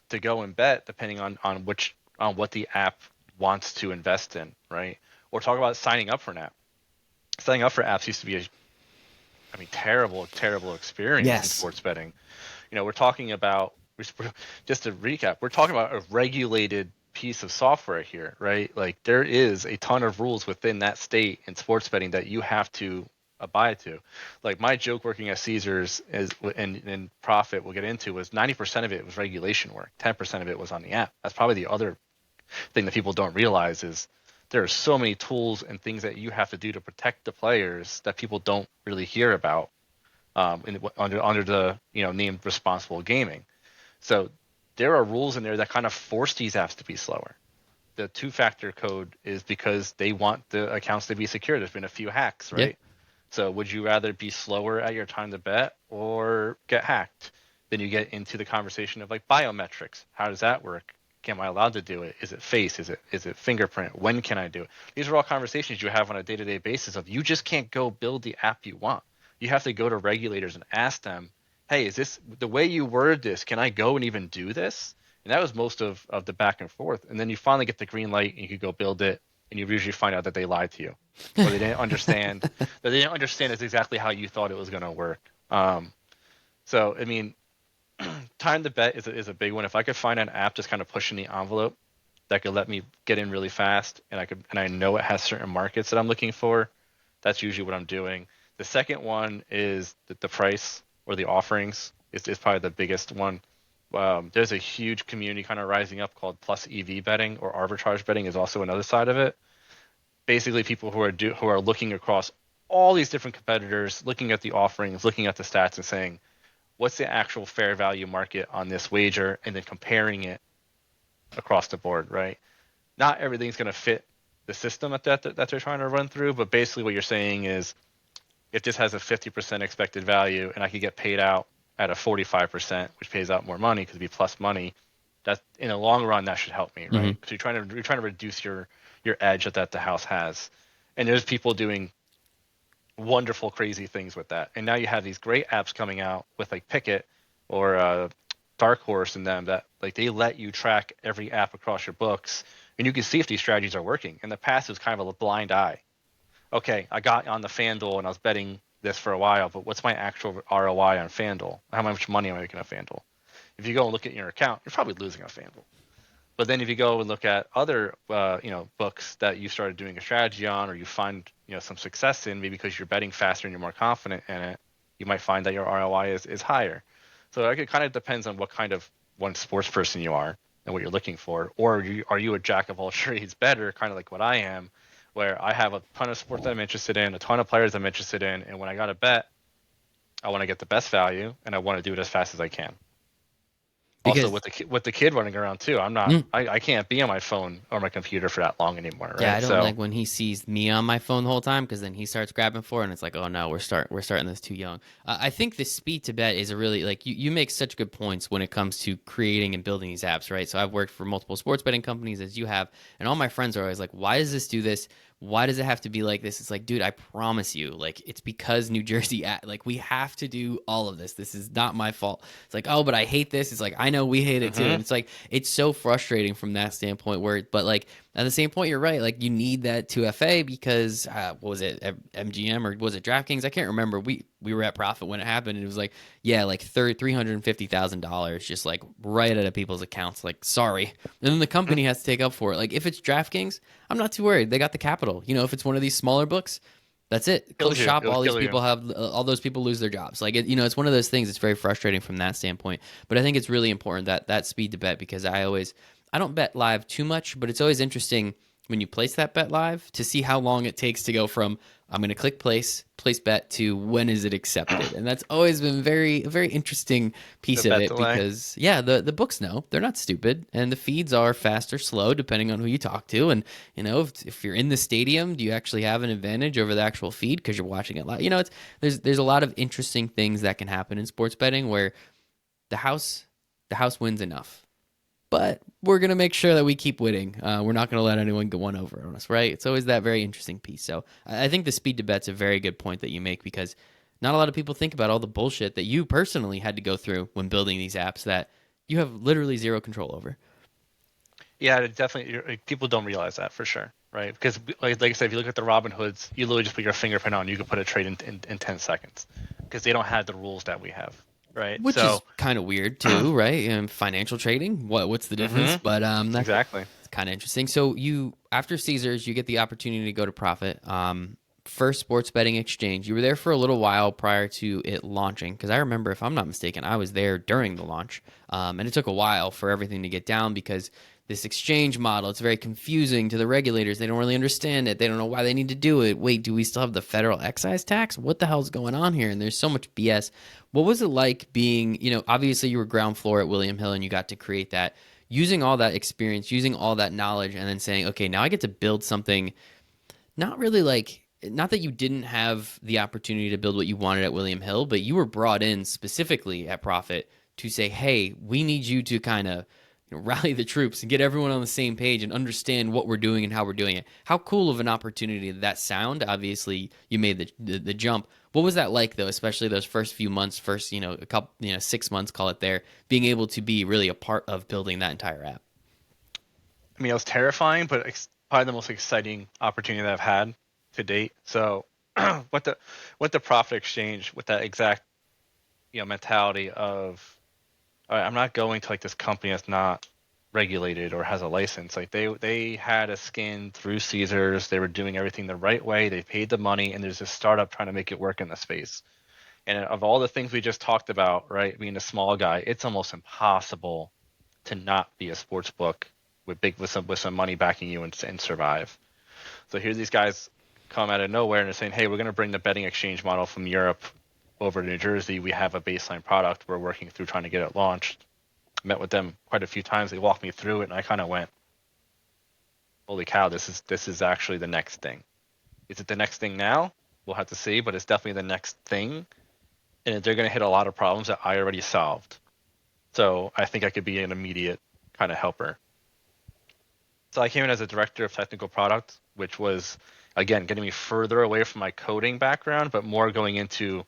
to go and bet depending on what the app wants to invest in, right? Or talk about signing up for an app. Signing up for apps used to be terrible experience in Yes. sports betting. We're talking about, just to recap, we're talking about a regulated piece of software here, right? Like there is a ton of rules within that state in sports betting that you have to abide to. Like my joke working at Caesars is, and profit we'll get into, was 90% of it was regulation work, 10% of it was on the app. That's probably the other thing that people don't realize is there are so many tools and things that you have to do to protect the players that people don't really hear about, under the name responsible gaming. So there are rules in there that kind of force these apps to be slower. The two-factor code is because they want the accounts to be secure. There's been a few hacks, Yeah. right? So would you rather be slower at your time to bet or get hacked? Then you get into the conversation of like biometrics. How does that work? Am I allowed to do it? Is it face? Is it fingerprint? When can I do it? These are all conversations you have on a day-to-day basis of you just can't go build the app you want. You have to go to regulators and ask them, hey, is this the way you word this? Can I go and even do this? And that was most of the back and forth. And then you finally get the green light and you could go build it. And you usually find out that they lied to you, or they didn't understand it's exactly how you thought it was going to work. So I mean, time to bet is a big one. If I could find an app just kind of pushing the envelope that could let me get in really fast, and I know it has certain markets that I'm looking for, that's usually what I'm doing. The second one is the price or the offerings is probably the biggest one. There's a huge community kind of rising up called plus EV betting, or arbitrage betting is also another side of it. Basically, people who are looking across all these different competitors, looking at the offerings, looking at the stats, and saying, what's the actual fair value market on this wager, and then comparing it across the board, right? Not everything's going to fit the system that they're trying to run through, but basically what you're saying is, if this has a 50% expected value and I could get paid out at a 45%, which pays out more money because it'd be plus money, that in the long run that should help me, Hmm. right? Because you're trying to reduce your edge that the house has. And there's people doing wonderful, crazy things with that. And now you have these great apps coming out with like Picket or Dark Horse in them that like they let you track every app across your books, and you can see if these strategies are working. In the past, it was kind of a blind eye. Okay, I got on the FanDuel and I was betting this for a while, but what's my actual ROI on FanDuel? How much money am I making on FanDuel? If you go and look at your account, you're probably losing on FanDuel. But then if you go and look at other books that you started doing a strategy on, or you find some success in, maybe because you're betting faster and you're more confident in it, you might find that your ROI is higher. So it kind of depends on what kind of one sports person you are and what you're looking for. Or are you a jack of all trades better, kind of like what I am, where I have a ton of sports that I'm interested in, a ton of players I'm interested in, and when I got to bet, I want to get the best value and I want to do it as fast as I can. Also, Because with the kid running around too, mm, I can't be on my phone or my computer for that long anymore, yeah, I right? don't So like when he sees me on my phone the whole time because then he starts grabbing for it and it's like, oh no, we're starting this too young. I think the speed to bet is a really like you make such good points when it comes to creating and building these apps, right? So I've worked for multiple sports betting companies as you have, and all my friends are always like, why does this do this? Why does it have to be like this? It's like, dude, I promise you, like, it's because New Jersey, like, we have to do all of this. This is not my fault. It's like, oh, but I hate this. It's like, I know we hate it too. And hmm it's like, it's so frustrating from that standpoint but like, at the same point, you're right. Like, you need that 2FA because, what was it, MGM or was it DraftKings? I can't remember. We were at profit when it happened. And it was like, yeah, like $350,000 just like right out of people's accounts. Like, sorry. And then the company has to take up for it. Like, if it's DraftKings, I'm not too worried. They got the capital. If it's one of these smaller books, that's it. Close kills you. shop. It'll All these kill you. people have, all those people lose their jobs. Like, it's one of those things. It's very frustrating from that standpoint. But I think it's really important that speed to bet because I don't bet live too much, but it's always interesting when you place that bet live to see how long it takes to go from I'm going to click place bet to when is it accepted. And that's always been a very interesting The piece of bet it delay. because yeah, the books know. They're not stupid and the feeds are fast or slow depending on who you talk to and if you're in the stadium, do you actually have an advantage over the actual feed because you're watching it live? There's a lot of interesting things that can happen in sports betting where the house the house wins enough but we're going to make sure that we keep winning. We're not going to let anyone get one over on us, right? It's always that very interesting piece. So I think the speed to bet's a very good point that you make because not a lot of people think about all the bullshit that you personally had to go through when building these apps that you have literally zero control over. Yeah, it definitely. People don't realize that for sure, right? Because like I said, if you look at the Robin Hoods, you literally just put your fingerprint on, you can put a trade in 10 seconds because they don't have the rules that we have, right? Which is So, kind of weird too, right? And financial trading, what's the difference? hmm But that's exactly. kind of interesting. So you after Caesars, you get the opportunity to go to Profit. First sports betting exchange. You were there for a little while prior to it launching because I remember, if I'm not mistaken, I was there during the launch, and it took a while for everything to get down because this exchange model, it's very confusing to the regulators. They don't really understand it. They don't know why they need to do it. Wait, do we still have the federal excise tax? What the hell's going on here? And there's so much BS. What was it like being, obviously you were ground floor at William Hill and you got to create that, using all that experience, using all that knowledge, and then saying, okay, now I get to build something not really like, not that you didn't have the opportunity to build what you wanted at William Hill, but you were brought in specifically at Profit to say, hey, we need you to kind of rally the troops and get everyone on the same page and understand what we're doing and how we're doing it. How cool of an opportunity did that sound? Obviously, you made the jump. What was that like though, especially those first few months, first a couple 6 months, call it there, being able to be really a part of building that entire app? I mean, it was terrifying, but probably the most exciting opportunity that I've had to date. So, what the profit exchange with that exact mentality of, all right, I'm not going to like this company that's not regulated or has a license. Like they had a skin through Caesars. They were doing everything the right way. They paid the money, and there's this startup trying to make it work in the space. And of all the things we just talked about, right, being a small guy, it's almost impossible to not be a sports book with some money backing you and survive. So here these guys come out of nowhere and they're saying, hey, we're going to bring the betting exchange model from Europe over to New Jersey. We have a baseline product. We're working through trying to get it launched. Met with them quite a few times. They walked me through it, and I kind of went, holy cow, this is actually the next thing. Is it the next thing now? We'll have to see, but it's definitely the next thing. And they're going to hit a lot of problems that I already solved. So I think I could be an immediate kind of helper. So I came in as a director of technical product, which was again, getting me further away from my coding background, but more going into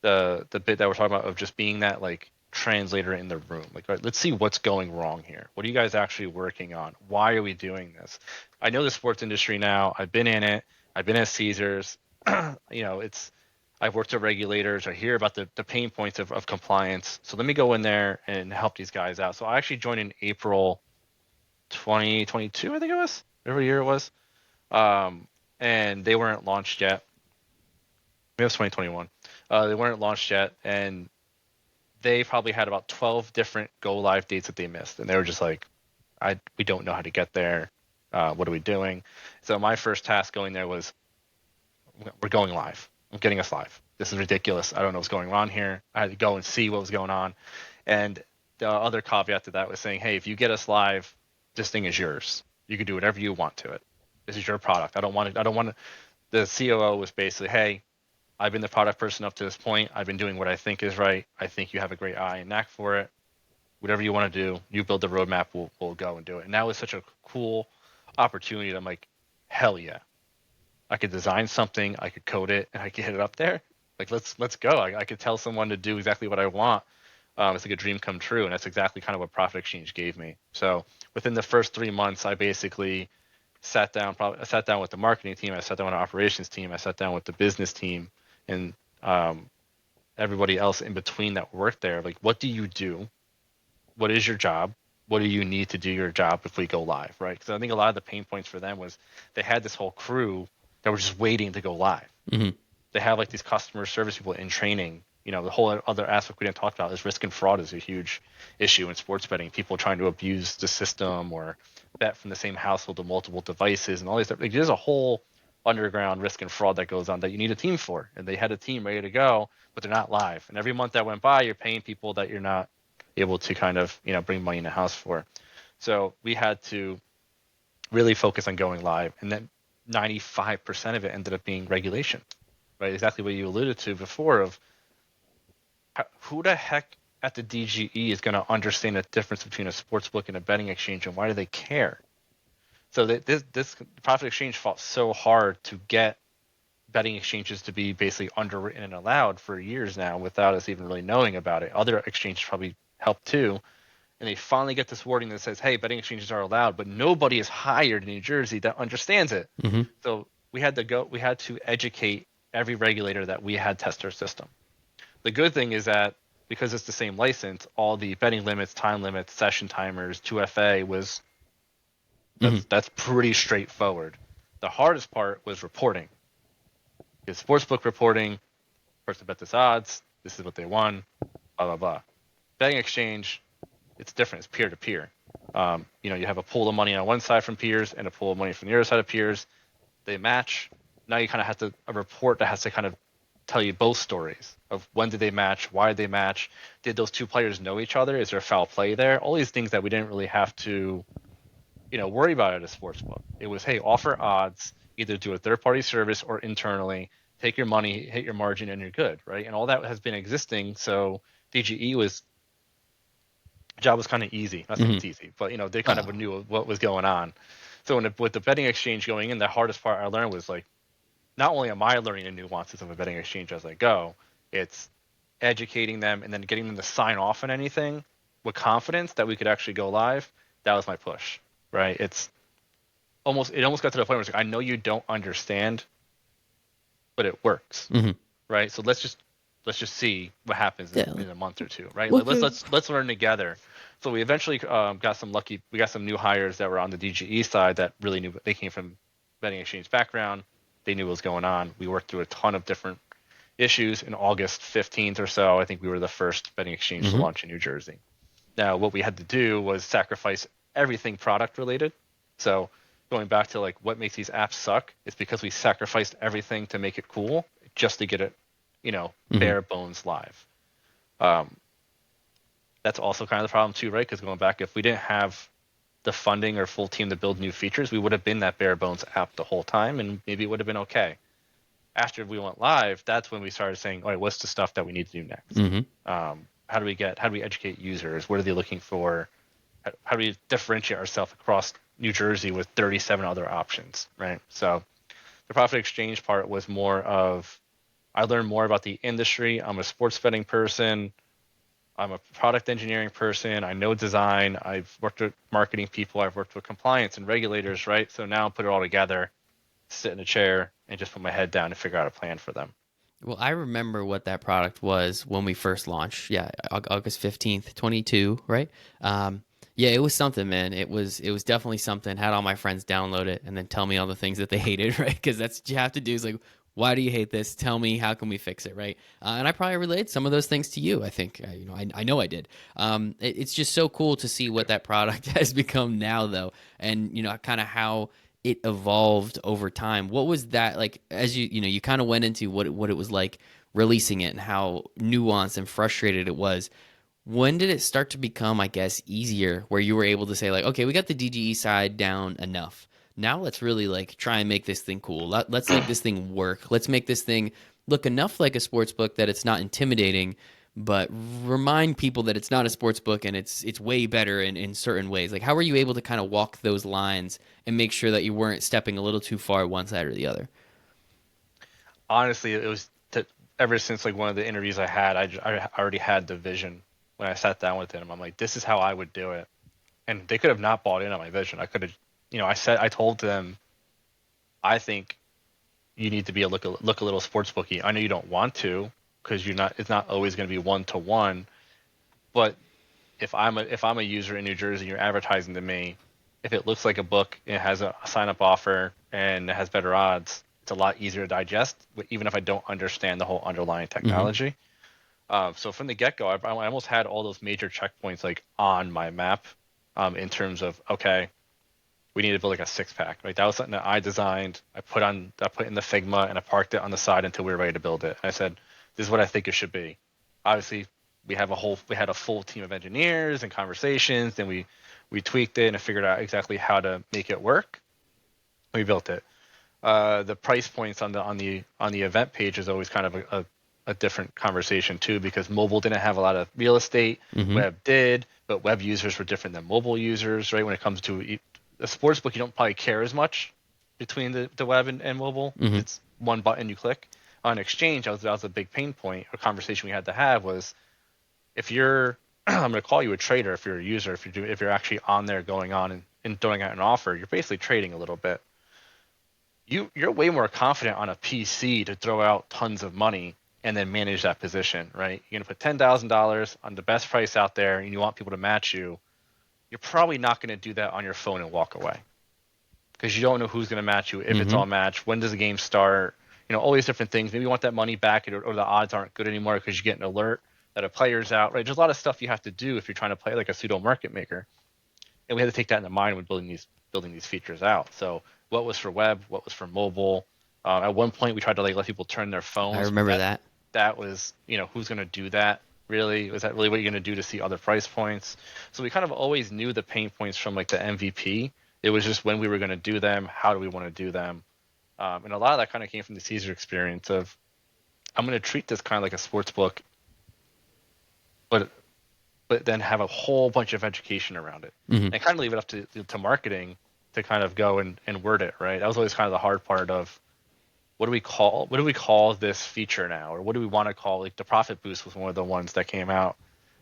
the bit that we're talking about of just being that like translator in the room. Like, right, let's see what's going wrong here. What are you guys actually working on? Why are we doing this? I know the sports industry now. I've been in it. I've been at Caesars. It's I've worked with regulators. I hear about the pain points of compliance. So let me go in there and help these guys out. So I actually joined in April 2022, I think it was, whatever year it was. Um, and they weren't launched yet. Maybe it was 2021. They weren't launched yet, and they probably had about 12 different go live dates that they missed, and they were just like, we don't know how to get there. What are we doing? So my first task going there was, we're going live. I'm getting us live. This is ridiculous. I don't know what's going on here. I had to go and see what was going on. And the other caveat to that was saying, hey, if you get us live, this thing is yours. You can do whatever you want to it. This is your product. I don't want it. I don't want to. The COO was basically, hey, I've been the product person up to this point. I've been doing what I think is right. I think you have a great eye and knack for it. Whatever you want to do, you build the roadmap. We'll go and do it. And that was such a cool opportunity. I'm like, hell yeah. I could design something, I could code it, and I could hit it up there. Like let's go. I could tell someone to do exactly what I want. It's like a dream come true, and that's exactly kind of what Profit Exchange gave me. So within the first 3 months, I basically I sat down with the marketing team, I sat down with the operations team, I sat down with the business team, and everybody else in between that worked there. Like, what do you do? What is your job? What do you need to do your job if we go live, right? Because I think a lot of the pain points for them was they had this whole crew that were just waiting to go live. Mm-hmm. They have like these customer service people in training. The whole other aspect we didn't talk about is risk and fraud is a huge issue in sports betting. People trying to abuse the system or bet from the same household to multiple devices and all these stuff. Like, there's a whole underground risk and fraud that goes on that you need a team for. And they had a team ready to go, but they're not live. And every month that went by, you're paying people that you're not able to kind of bring money in the house for. So we had to really focus on going live, and then 95% of it ended up being regulation, right? Exactly what you alluded to before of who the heck at the DGE is going to understand the difference between a sports book and a betting exchange, and why do they care? So this Profit Exchange fought so hard to get betting exchanges to be basically underwritten and allowed for years now without us even really knowing about it. Other exchanges probably helped too. And they finally get this wording that says, hey, betting exchanges are allowed, but nobody is hired in New Jersey that understands it. Mm-hmm. So we had to educate every regulator that we had test our system. The good thing is that because it's the same license, all the betting limits, time limits, session timers, 2FA was that's pretty straightforward. The hardest part was reporting. Because sportsbook reporting, person bet this odds, this is what they won, blah blah blah. Betting exchange, it's different. It's peer to peer. You have a pool of money on one side from peers and a pool of money from the other side of peers. They match. Now you kind of have a report that has to kind of tell you both stories of when did they match, why did they match, did those two players know each other, is there foul play there? All these things that we didn't really have to, worry about at a sports book. It was, hey, offer odds, either do a third party service or internally, take your money, hit your margin, and you're good, right? And all that has been existing. So DGE job was kind of easy. Not saying it's easy, but they kind of knew what was going on. So with the betting exchange going in, the hardest part I learned was like, not only am I learning the nuances of a betting exchange as I go, it's educating them and then getting them to sign off on anything with confidence that we could actually go live. That was my push, right? It almost got to the point where it's like, I know you don't understand, but it works, right? So let's just see what happens in a month or two, right? Let's learn together. So we eventually got some lucky. We got some new hires that were on the DGE side that really knew. They came from betting exchange background. They knew what was going on. We worked through a ton of different issues. In August 15th or so, I think we were the first betting exchange to launch in New Jersey. Now, what we had to do was sacrifice everything product related. So going back to like what makes these apps suck, it's because we sacrificed everything to make it cool just to get it, bare bones live. That's also kind of the problem too, right? Because going back, if we didn't have the funding or full team to build new features, we would have been that bare bones app the whole time, and maybe it would have been okay. After we went live, that's when we started saying, all right, what's the stuff that we need to do next? How do we educate users? What are they looking for? How do we differentiate ourselves across New Jersey with 37 other options, right? So The profit exchange part was more of I learned more about the industry. I'm a sports betting person. I'm a product engineering person. I know design. I've worked with marketing people. I've worked with compliance and regulators, right? So now put it all together, sit in a chair, and just put my head down and figure out a plan for them. Well, I remember what that product was when we first launched. Yeah, August 15th, 22, right? Yeah, it was something, man. It was definitely something. Had all my friends download it and then tell me all the things that they hated, right? Because that's what you have to do is like, why do you hate this? Tell me, how can we fix it, right? And I probably relayed some of those things to you. I think, I know I did. It's just so cool to see what that product has become now, though, and kind of how it evolved over time. What was that like as you kind of went into what it was like releasing it and how nuanced and frustrated it was. When did it start to become, I guess, easier where you were able to say like, okay, we got the DGE side down enough. Now let's really like try and make this thing cool. Let's make this thing work. Let's make this thing look enough like a sports book that it's not intimidating, but remind people that it's not a sports book and it's way better in certain ways. Like how were you able to kind of walk those lines and make sure that you weren't stepping a little too far one side or the other? Honestly, it was ever since like one of the interviews I had, I already had the vision when I sat down with him. I'm like, this is how I would do it, and they could have not bought in on my vision. I could have, I told them, I think you need to be look a little sports booky. I know you don't want to because you're not. It's not always going to be one to one. But if I'm a user in New Jersey, and you're advertising to me. If it looks like a book, it has a sign up offer, and it has better odds. It's a lot easier to digest, even if I don't understand the whole underlying Mm-hmm. technology. So from the get go, I almost had all those major checkpoints like on my map, in terms of okay, we need to build like a six pack. Right, that was something that I designed. I put in the Figma and I parked it on the side until we were ready to build it. And I said, this is what I think it should be. Obviously, we had a full team of engineers and conversations. Then we tweaked it and I figured out exactly how to make it work. We built it. The price points on the event page is always kind of a different conversation too, because mobile didn't have a lot of real estate. Mm-hmm. Web did, but web users were different than mobile users, right? When it comes to a sports book, you don't probably care as much between the web and mobile. Mm-hmm. It's one button you click. On exchange, that was a big pain point. A conversation we had to have was if you're I'm going to call you a trader if you're a user. If you're actually on there going on and throwing out an offer, you're basically trading a little bit. You're way more confident on a PC to throw out tons of money and then manage that position, right? You're gonna put $10,000 on the best price out there, and you want people to match you. You're probably not gonna do that on your phone and walk away because you don't know who's gonna match you, if it's Mm-hmm. all matched, when does the game start, all these different things. Maybe you want that money back, or the odds aren't good anymore because you get an alert that a player's out, right? There's a lot of stuff you have to do if you're trying to play like a pseudo market maker, and we had to take that into mind when building these features out. So what was for web, what was for mobile. At one point, we tried to like let people turn their I phones, but remember that that. that was who's going to do that really? Was that really what you're going to do to see other price points? So we kind of always knew the pain points from like the MVP. It was just when we were going to do them, how do we want to do them, and a lot of that kind of came from the Caesar experience of I'm going to treat this kind of like a sports book, but then have a whole bunch of education around it Mm-hmm. and kind of leave it up to marketing to kind of go and word it right. That was always kind of the hard part of what do we call this feature now, or what do we want to call, like the profit boost was one of the ones that came out,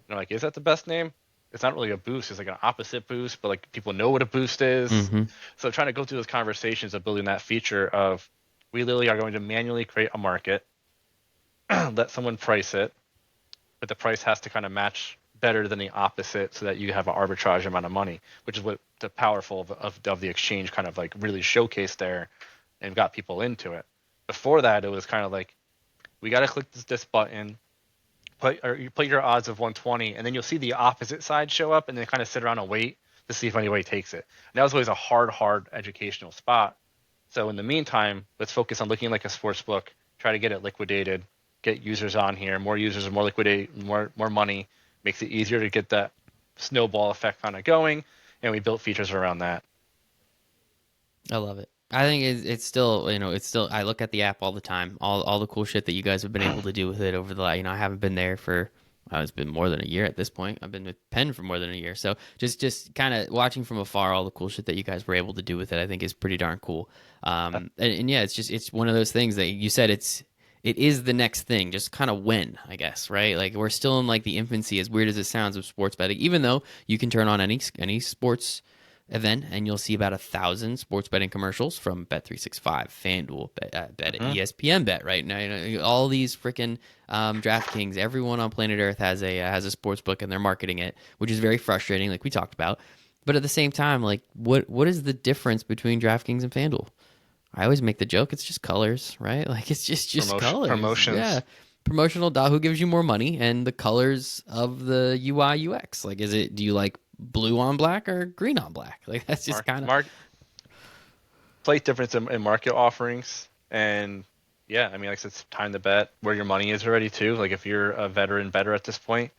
and I'm like, is that the best name? It's not really a boost, it's like an opposite boost, but like people know what a boost is. Mm-hmm. So trying to go through those conversations of building that feature of we literally are going to manually create a market, let someone price it, but the price has to kind of match better than the opposite so that you have an arbitrage amount of money, which is what the powerful of the exchange kind of like really showcased there and got people into it. Before that, it was kind of like we got to click this button, you put your odds of 120, and then you'll see the opposite side show up, and then kind of sit around and wait to see if anybody takes it. And that was always a hard educational spot. So in the meantime, let's focus on looking like a sports book, try to get it liquidated, get users on here, more users, more liquidate, more money, makes it easier to get that snowball effect kind of going, and we built features around that. I love it. I think it's still, it's still, I look at the app all the time, all the cool shit that you guys have been able to do with it over the, I haven't been there for It's been more than a year at this point. I've been with Penn for more than a year. So just kind of watching from afar all the cool shit that you guys were able to do with it, I think is pretty darn cool. And yeah, it's one of those things that you said it is the next thing. Just kind of when, I guess, right? Like we're still in like the infancy, as weird as it sounds, of sports betting. Even though you can turn on any sports event and you'll see about 1,000 sports betting commercials from Bet365, FanDuel, Bet Hmm. ESPN Bet. Right now, all these freaking DraftKings, everyone on planet Earth has a sports book and they're marketing it, which is very frustrating, like we talked about. But at the same time, like what is the difference between DraftKings and FanDuel? I always make the joke it's just colors, right? Like it's just colors. Yeah. Promotions. Promotional dot who gives you more money and the colors of the UI UX. Like do you like blue on black or green on black? Like that's just Mark, kind of mark, slight difference in market offerings. And yeah, I mean, like I said, it's time to bet where your money is already too. Like if you're a veteran better at this point,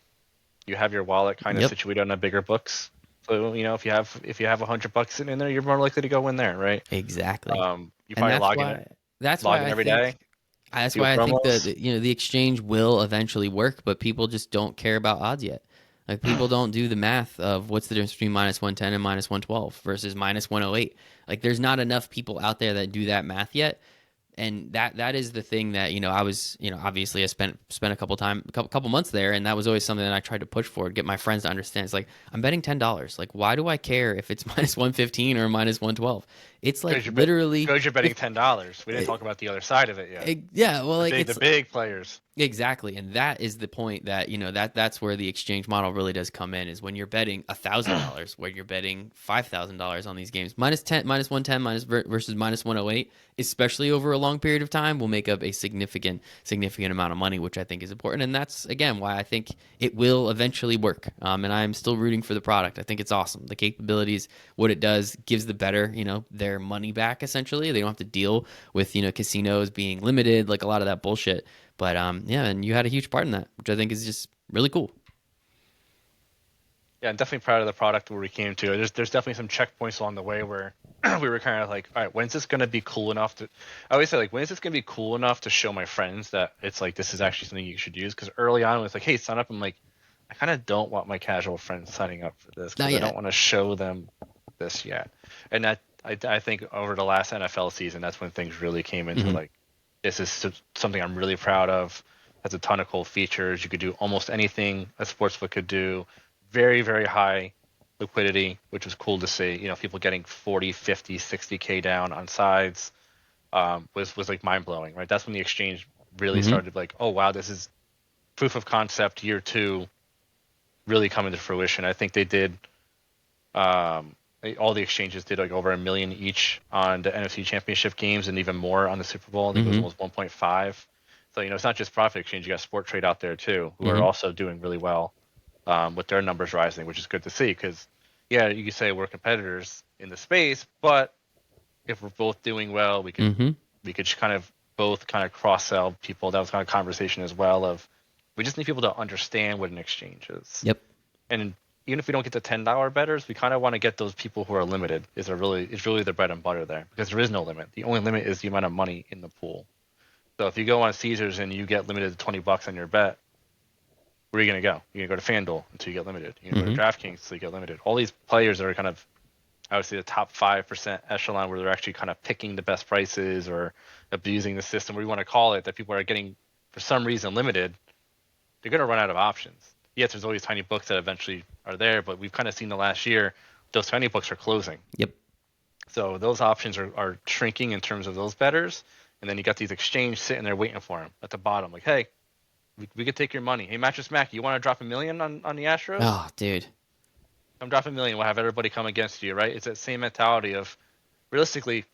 you have your wallet kind of yep, situated on a bigger books. So if you have $100 sitting in there, you're more likely to go in there, right? exactly. You And probably that's log why in I every think day, that's do why I think promos. the exchange will eventually work, but people just don't care about odds yet. Like people don't do the math of what's the difference between -110 and -112 versus -108. Like there's not enough people out there that do that math yet, and that is the thing that I was obviously I spent a couple months there, and that was always something that I tried to push for, get my friends to understand. It's like I'm betting $10. Like why do I care if it's -115 or -112? It's like literally Because you're betting if $10. We didn't talk about the other side of it yet. yeah, well, like The it's big players. exactly, and that is the point that that's where the exchange model really does come in. Is when you're betting $1,000, when you're betting $5,000 on these games, -10, -110, versus -108, especially over a long period of time, will make up a significant amount of money, which I think is important, and that's again why I think it will eventually work. And I'm still rooting for the product. I think it's awesome. The capabilities, what it does, gives the better, their money back. Essentially, they don't have to deal with casinos being limited, like a lot of that bullshit. But yeah, and you had a huge part in that, which I think is just really cool. Yeah, I'm definitely proud of the product where we came to. There's definitely some checkpoints along the way where we were kind of like, all right, when's this gonna be cool enough to? I always say like, when is this gonna be cool enough to show my friends that it's like this is actually something you should use? Because early on it was like, hey, sign up. I'm like, I kind of don't want my casual friends signing up for this Not because I don't yet. want to show them this yet. And I think over the last NFL season, that's when things really came into Hmm. like, this is something I'm really proud of. Has a ton of cool features. You could do almost anything a sportsbook could do. Very, very high liquidity, which was cool to see. People getting 40, 50, 60K down on sides was like mind blowing, right? That's when the exchange really Hmm. started like, oh wow, this is proof of concept year two really coming to fruition. I think they did all the exchanges did like over 1 million each on the NFC Championship games and even more on the Super Bowl. I think it was Hmm. almost 1.5. So it's not just Profit Exchange. You got Sport Trade out there too, who are Hmm. also doing really well with their numbers rising, which is good to see. Because yeah, you could say we're competitors in the space, but if we're both doing well, Hmm. we could kind of both kind of cross sell people. That was kind of conversation as well of we just need people to understand what an exchange is. Yep. And even if we don't get the $10 betters, we kind of want to get those people who are limited. It's really their bread and butter there because there is no limit. The only limit is the amount of money in the pool. So if you go on Caesars and you get limited to $20 on your bet, where are you gonna go? You're gonna go to FanDuel until you get limited. You're gonna go Hmm. to DraftKings until you get limited. All these players are kind of, I would say, the top 5% echelon where they're actually kind of picking the best prices or abusing the system, where you want to call it, that people are getting for some reason limited. They're gonna run out of options. Yes, there's always tiny books that eventually are there, but we've kind of seen the last year those tiny books are closing. Yep. So those options are shrinking in terms of those betters. And then you got these exchange sitting there waiting for them at the bottom. Like, hey, we could take your money. Hey, Mattress Mac, you want to drop 1 million on the Astros? Oh, dude. Come drop 1 million. We'll have everybody come against you, right? It's that same mentality of realistically,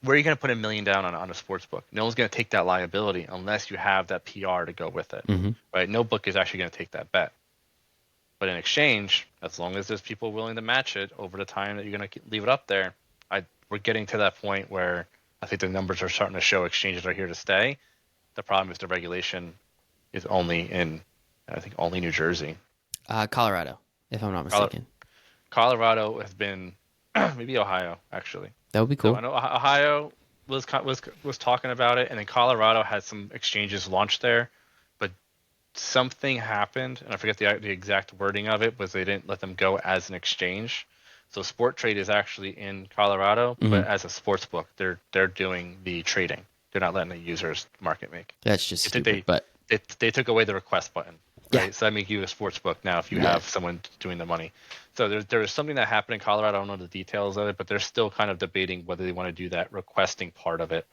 where are you going to put 1 million down on a sports book? No one's going to take that liability unless you have that PR to go with it, Hmm. right? No book is actually going to take that bet. But in exchange, as long as there's people willing to match it over the time that you're going to leave it up there, we're getting to that point where I think the numbers are starting to show exchanges are here to stay. The problem is the regulation is only in, I think, only New Jersey. Colorado, if I'm not Colo- mistaken. Colorado has been, maybe Ohio actually. That would be So I cool. know Ohio was talking about it, and then Colorado had some exchanges launched there, but something happened, and I forget the exact wording of it, was they didn't let them go as an exchange. So Sport Trade is actually in Colorado, Hmm. but as a sports book, they're doing the trading. They're not letting the users market make. That's just They stupid. they But they took away the request button, yeah, right? So that makes you a sports book now if you yeah, have someone doing the money. So there's something that happened in Colorado. I don't know the details of it, but they're still kind of debating whether they want to do that requesting part of it,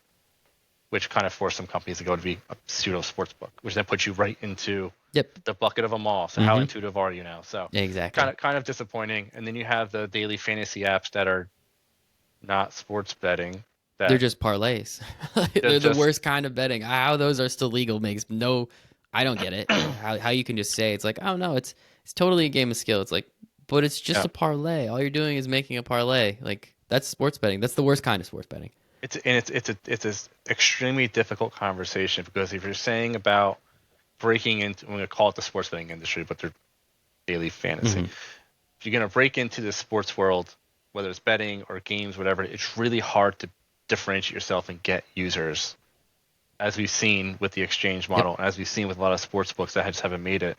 which kind of forced some companies to go to be a pseudo sports book, which then puts you right into yep, the bucket of them all. So how hmm, intuitive are you now? So exactly. kind of disappointing. And then you have the daily fantasy apps that are not sports betting They're that just parlays. they're They're the just worst kind of betting. How those are still legal makes no. I don't get it. How you can just say it's like, oh no, it's totally a game of skill. It's like, but it's just yeah. a parlay. All you're doing is making a parlay. Like that's sports betting. That's the worst kind of sports betting. It's an extremely difficult conversation because if you're saying about breaking into, I'm going to call it the sports betting industry, but they're daily fantasy. Hmm. If you're going to break into the sports world, whether it's betting or games, whatever, it's really hard to differentiate yourself and get users, as we've seen with the exchange Yep. model, and as we've seen with a lot of sports books that just haven't made it.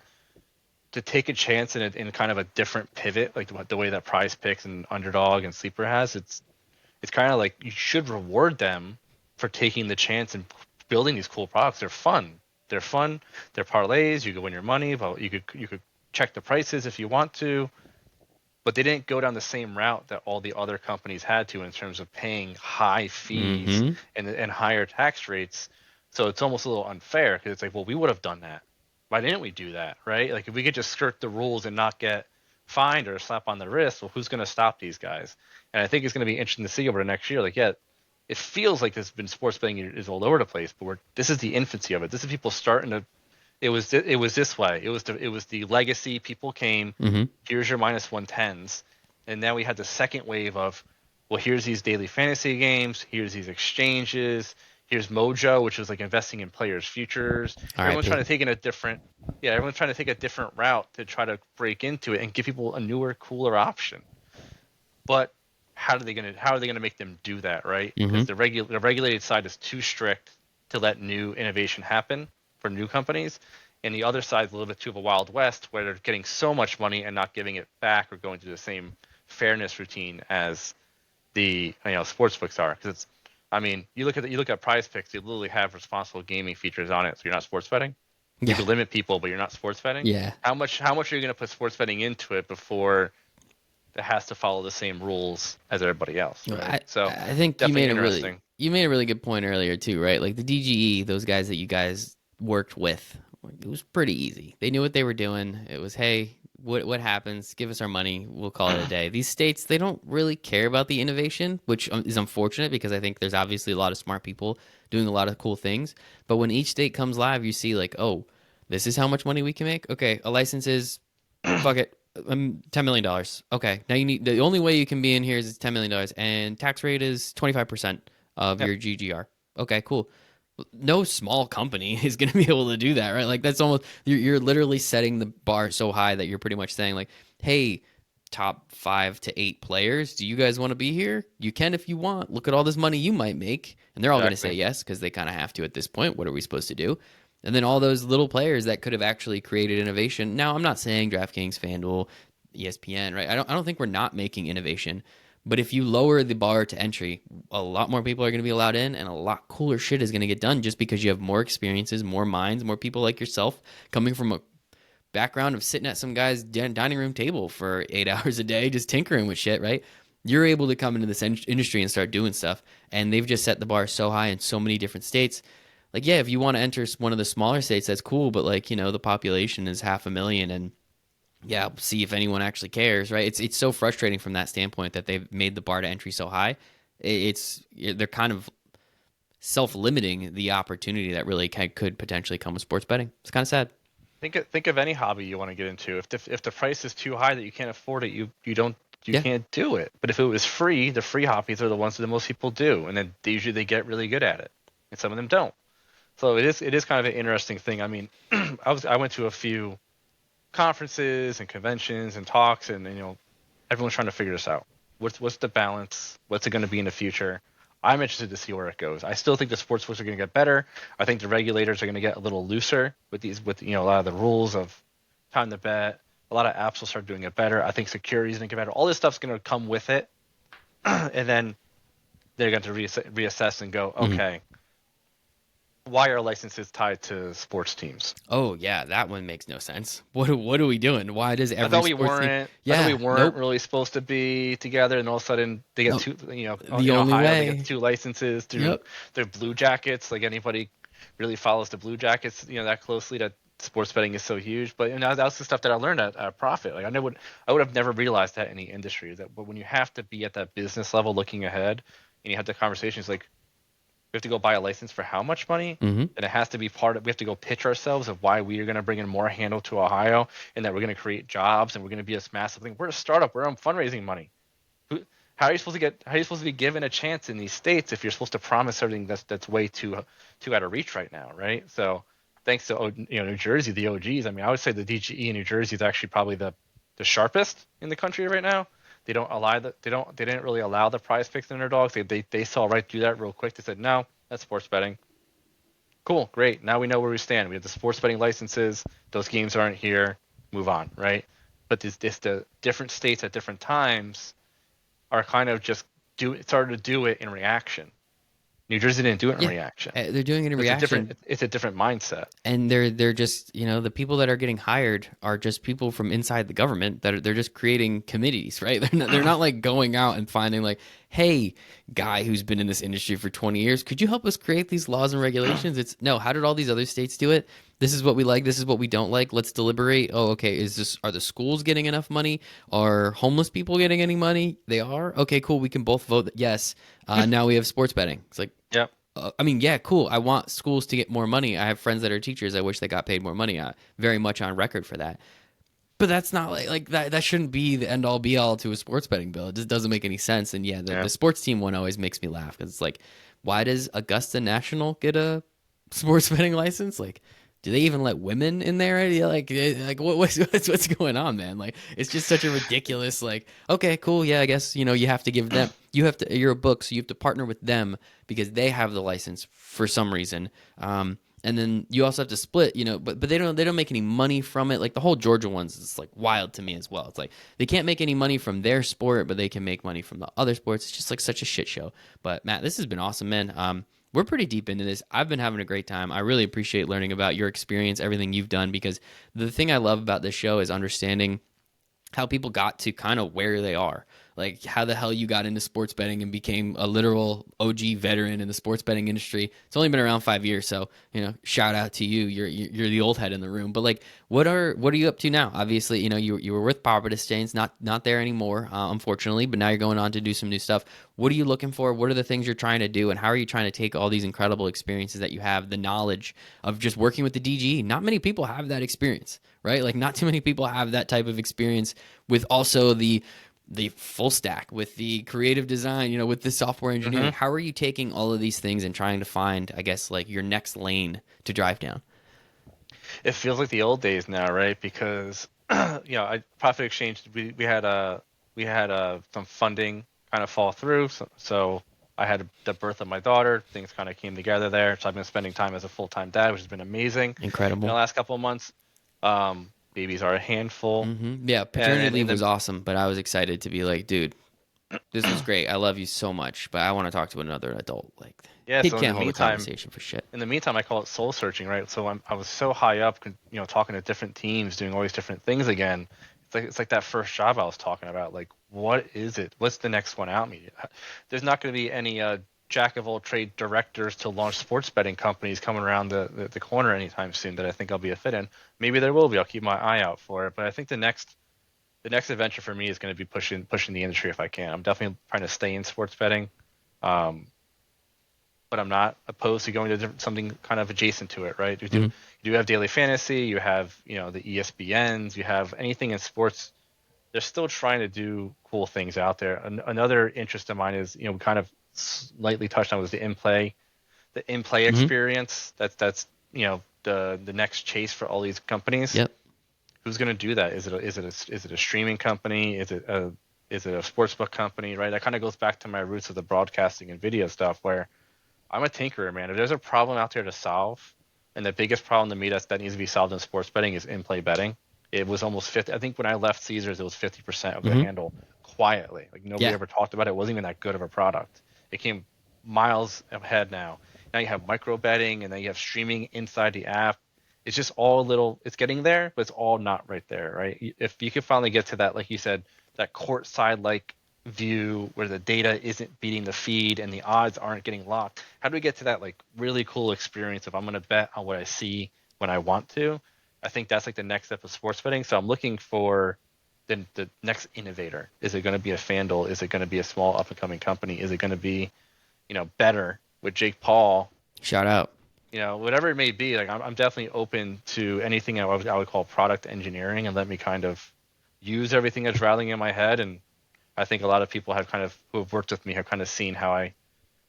To take a chance in kind of a different pivot, like the way that Prize Picks and Underdog and Sleeper has, it's kind of like you should reward them for taking the chance and building these cool products. They're fun. They're fun. They're parlays. You can win your money, but you could check the prices if you want to. But they didn't go down the same route that all the other companies had to in terms of paying high fees Hmm. and higher tax rates. So it's almost a little unfair because it's like, well, we would have done that. Why didn't we do that, right? Like if we could just skirt the rules and not get fined or a slap on the wrist, well, who's going to stop these guys? And I think it's going to be interesting to see over the next year. Like, yeah, it feels like there's been sports betting is all over the place, but this is the infancy of it. This is people starting to. It was this way. It was the legacy. People came. Hmm. Here's your minus 110s, and now we had the second wave of, well, here's these daily fantasy games. Here's these exchanges. Here's Mojo, which is like investing in players' futures. Everyone's R.I.P. trying to take in a different, yeah. Everyone's trying to take a different route to try to break into it and give people a newer, cooler option. But how are they gonna make them do that, right? Hmm. Because the regulated side is too strict to let new innovation happen for new companies, and the other side is a little bit too of a wild west where they're getting so much money and not giving it back or going through the same fairness routine as the sports books are. Because it's, I mean, you look at Prize Picks, they literally have responsible gaming features on it, so you're not sports betting. You Yeah. can limit people, but you're not sports betting. Yeah. How much are you going to put sports betting into it before that has to follow the same rules as everybody else, Well, right? I So I think definitely interesting. you made a really good point earlier too, right? Like the DGE, those guys that you guys worked with, it was pretty easy. They knew what they were doing. It was, hey, what happens? Give us our money. We'll call it a day. These states, they don't really care about the innovation, which is unfortunate because I think there's obviously a lot of smart people doing a lot of cool things. But when each state comes live, you see like, oh, this is how much money we can make. Okay, a license is fuck it. $10 million. Okay, now you need the only way you can be in here is $10 million, and tax rate is 25% of Yep. your GGR. Okay, cool. No small company is going to be able to do that, right? Like that's almost you're literally setting the bar so high that you're pretty much saying like, hey, top 5 to 8 players, do you guys want to be here? You can if you want. Look at all this money you might make, and they're all going to say Exactly. yes because they kind of have to at this point. What are we supposed to do? And then all those little players that could have actually created innovation. Now, I'm not saying DraftKings, FanDuel, ESPN, right? I don't think we're not making innovation. But if you lower the bar to entry, a lot more people are going to be allowed in, and a lot cooler shit is going to get done just because you have more experiences, more minds, more people like yourself coming from a background of sitting at some guy's dining room table for 8 hours a day, just tinkering with shit, right? You're able to come into this industry and start doing stuff. And they've just set the bar so high in so many different states. Like, yeah, if you want to enter one of the smaller states, that's cool. But like, the population is 500,000, and yeah, see if anyone actually cares, right? It's so frustrating from that standpoint that they've made the bar to entry so high. They're kind of self-limiting the opportunity that really could potentially come with sports betting. It's kind of sad. Think of any hobby you want to get into. If the price is too high that you can't afford it, you Yeah. can't do it. But if it was free, the free hobbies are the ones that most people do, and then they get really good at it, and some of them don't. So it is kind of an interesting thing. I mean, I went to a few conferences and conventions and talks, and everyone's trying to figure this out. What's the balance? What's it going to be in the future? I'm interested to see where it goes. I still think the sports books are going to get better. I think the regulators are going to get a little looser with a lot of the rules of time to bet. A lot of apps will start doing it better. I think security is going to get better. All this stuff's going to come with it, and then they're going to reassess and go, Mhm. okay, why are licenses tied to sports teams? Oh yeah, that one makes no sense. What are we doing? Why does I every thought we sports team? weren't. I thought we Yeah, weren't nope, really supposed to be together, and all of a sudden they get nope. two. The In only Ohio they get way. two licenses through Yep. their Blue Jackets. Like anybody really follows the Blue Jackets, that closely, that sports betting is so huge. But that's the stuff that I learned at Profit. Like I would have never realized that in the industry. But when you have to be at that business level, looking ahead, and you have the conversations like, we have to go buy a license for how much money? Hmm. And it has to be part of, we have to go pitch ourselves of why we are going to bring in more handle to Ohio, and that we're going to create jobs, and we're going to be this massive thing. We're a startup. We're on fundraising money. How are you supposed to get? How are you supposed to be given a chance in these states if you're supposed to promise everything that's way too out of reach right now, right? So thanks to New Jersey, the OGs. I mean, I would say the DGE in New Jersey is actually probably the sharpest in the country right now. They didn't really allow the prize picks and underdogs. They saw right through that real quick. They said no, that's sports betting. Cool, great. Now we know where we stand. We have the sports betting licenses. Those games aren't here. Move on, right? But this the different states at different times are kind of just started to do it in reaction. New Jersey didn't do it in Yeah, reaction. they're doing it in reaction. It's a different mindset. And they're just the people that are getting hired are just people from inside the government that they're just creating committees, right? They're not like going out and finding like, hey, guy who's been in this industry for 20 years, could you help us create these laws and regulations? It's no, how did all these other states do it? This is what we like, this is what we don't like, let's deliberate. Oh, okay, are the schools getting enough money? Are homeless people getting any money? They are. Okay, cool, we can both vote yes. Now we have sports betting. It's like, Yep. I mean, yeah, cool. I want schools to get more money. I have friends that are teachers. I wish they got paid more money. Very much on record for that. But that's not like that. That shouldn't be the end all be all to a sports betting bill. It just doesn't make any sense. And yeah, the Yeah. sports team one always makes me laugh because it's like, why does Augusta National get a sports betting license? Like, do they even let women in there? Yeah, like what's going on, man? Like, it's just such a ridiculous. Like, okay, cool, yeah, I guess you have to give them. You're a book, so you have to partner with them because they have the license for some reason. And then you also have to split, but they don't make any money from it. Like the whole Georgia ones is like wild to me as well. It's like they can't make any money from their sport, but they can make money from the other sports. It's just like such a shit show. But Matt, this has been awesome, man. We're pretty deep into this. I've been having a great time. I really appreciate learning about your experience, everything you've done, because the thing I love about this show is understanding how people got to kind of where they are. Like how the hell you got into sports betting and became a literal OG veteran in the sports betting industry. It's only been around 5 years, so shout out to you. You're the old head in the room. But like, what are you up to now? Obviously, you were with Papa Disdain's, not there anymore, unfortunately. But now you're going on to do some new stuff. What are you looking for? What are the things you're trying to do, and how are you trying to take all these incredible experiences that you have, the knowledge of just working with the DGE? Not many people have that experience, right? Like, not too many people have that type of experience with also the full stack, with the creative design, with the software engineering. Hmm. How are you taking all of these things and trying to find, I guess, like your next lane to drive down? It feels like the old days now, right? Because I Profit Exchange, we had some funding kind of fall through, so I had the birth of my daughter. Things kind of came together there, so I've been spending time as a full-time dad, which has been amazing in the Incredible. last couple of months. Babies are a handful, Yeah, and paternity leave in was the awesome, but I was excited to be like, dude, this was great. I love you so much, but I want to talk to another adult. Like, yeah. kid So can't hold a conversation for shit. in the meantime, I call it soul searching, right? So I was so high up, talking to different teams, doing all these different things again. It's like that first job I was talking about. Like, what is it? What's the next one out me? There's not going to be any jack of all trade directors to launch sports betting companies coming around the corner anytime soon that I think I'll be a fit in. Maybe there will be. I'll keep my eye out for it. But I think the next adventure for me is going to be pushing the industry if I can. I'm definitely trying to stay in sports betting. Um, but I'm not opposed to going to something kind of adjacent to it, right? You do have daily fantasy, you have the ESPNs, you have anything in sports. They're still trying to do cool things out there. Another interest of mine is we kind of slightly touched on was the in play Hmm. experience. The next chase for all these companies. Yep. Who's going to do that? Is it a streaming company? Is it Is it a sportsbook company, right? That kind of goes back to my roots of the broadcasting and video stuff where I'm a tinkerer, man. If there's a problem out there to solve, and the biggest problem to me that needs to be solved in sports betting is in-play betting. It was almost 50. I think when I left Caesars, it was 50% of the Hmm. handle quietly. Like nobody Yeah. ever talked about it. It wasn't even that good of a product. It came miles ahead now. Now you have micro betting, and then you have streaming inside the app. It's just all a little. It's getting there, but it's all not right there, right? If you could finally get to that, like you said, that courtside like view where the data isn't beating the feed and the odds aren't getting locked. How do we get to that like really cool experience of I'm going to bet on what I see when I want to? I think that's like the next step of sports betting. So I'm looking for the next innovator. Is it going to be a FanDuel? Is it going to be a small up and coming company? Is it going to be, better with Jake Paul? Shout out. Whatever it may be. Like I'm definitely open to anything I would call product engineering and let me kind of use everything that's rattling in my head. And I think a lot of people have kind of who have worked with me have kind of seen how I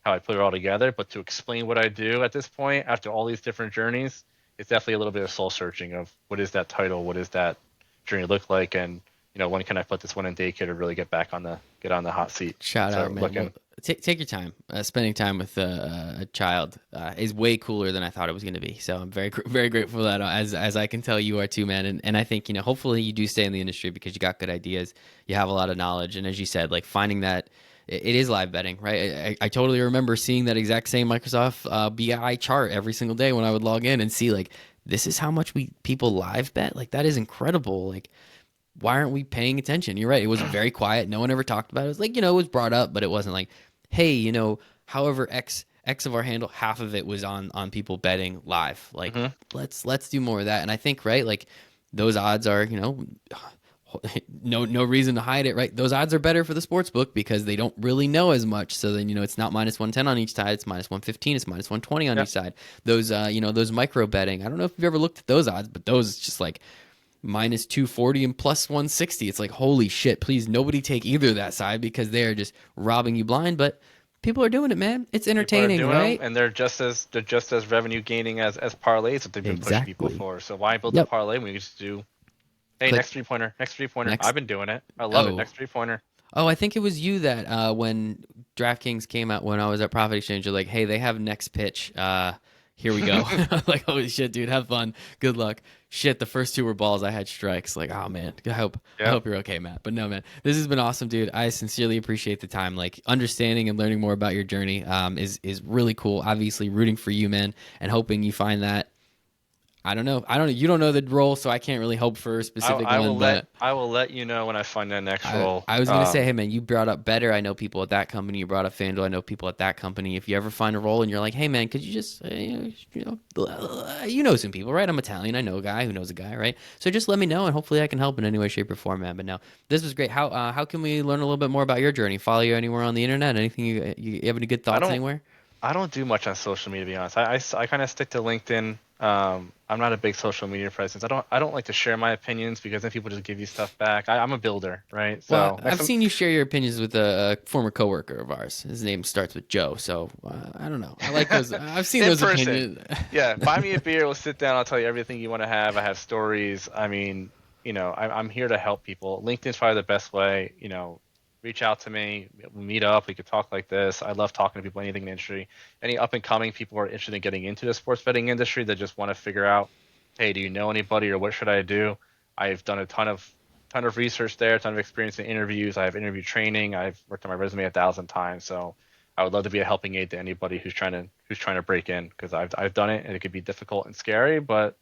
put it all together. But to explain what I do at this point, after all these different journeys, it's definitely a little bit of soul searching of what is that title, what does that journey look like, and when can I put this one in daycare to really get on the hot seat and Shout out, start man. Well, looking. take your time. Spending time with a child is way cooler than I thought it was going to be. So I'm very grateful for that. As I can tell, you are too, man. And I think hopefully you do stay in the industry because you got good ideas. You have a lot of knowledge, and as you said, like finding that it is live betting, right? I totally remember seeing that exact same Microsoft BI chart every single day when I would log in and see like this is how much people live bet. Like that is incredible. Like why aren't we paying attention? You're right. It was very quiet. No one ever talked about it. It was like, it was brought up, but it wasn't like, hey, however X of our handle, half of it was on people betting live. Like Hmm. let's do more of that. And I think, right, like those odds are, no reason to hide it, right? Those odds are better for the sports book because they don't really know as much. So then, it's not minus 110 on each side, it's minus 115, it's minus 120 on Yeah. each side. Those those micro betting. I don't know if you've ever looked at those odds, but those just like minus 240 and plus 160. It's like, holy shit, please nobody take either of that side because they are just robbing you blind. But people are doing it, man. It's People are entertaining, doing them, right? and they're just as revenue gaining as parlays that they've been pushing people Exactly. for. So why build a Yep. parlay when you just do, hey, Click next 3-pointer, next 3-pointer. next. I've been doing it. I love it. Oh, Next 3-pointer. I think it was you that when DraftKings came out when I was at Profit Exchange, you're like, hey, they have next pitch. Here we go. I'm like, holy shit, dude, have fun. Good luck. Shit, the first two were balls. I had strikes. Like, oh man, I Yep. hope you're okay, Matt. But no, man, this has been awesome, dude. I sincerely appreciate the time. Like, understanding and learning more about your journey is really cool. Obviously, rooting for you, man, and hoping you find that. I don't know. You don't know the role, so I can't really hope for a I, specific I one. will let But I will let you know when I find that next I, role. I was gonna say, hey man, you brought up Better. I know people at that company. You brought up FanDuel. I know people at that company. If you ever find a role and you're like, hey man, could you just, you know some people, right? I'm Italian. I know a guy who knows a guy, right? So just let me know, and hopefully I can help in any way, shape, or form, man. But no, this was great. How can we learn a little bit more about your journey? Follow you anywhere on the internet? Anything you have any good I thoughts don't anywhere? I don't do much on social media, to be honest. I kind of stick to LinkedIn. I'm not a big social media presence. I don't like to share my opinions because then people just give you stuff back. I'm a builder, right? Well, So next I've time seen you share your opinions with a former coworker of ours. His name starts with Joe, so I don't know. I like those. I've seen in those person, opinions. yeah, buy me a beer. We'll sit down. I'll tell you everything you want to have. I have stories. I mean, I'm here to help people. LinkedIn's probably the best way. Reach out to me. We'll meet up. We could talk like this. I love talking to people, anything in the industry. Any up and coming people who are interested in getting into the sports betting industry that just want to figure out, hey, do you know anybody or what should I do? I've done a ton of research there, a ton of experience in interviews. I have interview training. I've worked on my resume 1,000 times. So I would love to be a helping aid to anybody who's trying to break in because I've done it and it could be difficult and scary, but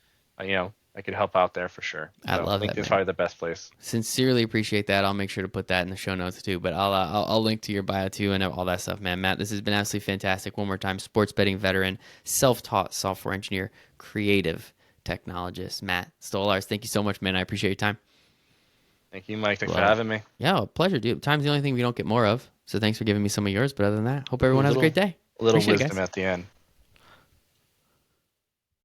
I could help out there for sure. I So love that, LinkedIn's man. probably the best place. Sincerely appreciate that. I'll make sure to put that in the show notes too. But I'll link to your bio too and all that stuff, man. Matt, this has been absolutely fantastic. One more time, sports betting veteran, self-taught software engineer, creative technologist, Matt Stolarz. Thank you so much, man. I appreciate your time. Thank you, Mike. Thanks for Love it. having me. Yeah, a pleasure, dude. Time's the only thing we don't get more of. So thanks for giving me some of yours. But other than that, hope Ooh, everyone has a great day. a little Appreciate it, wisdom guys. at the end.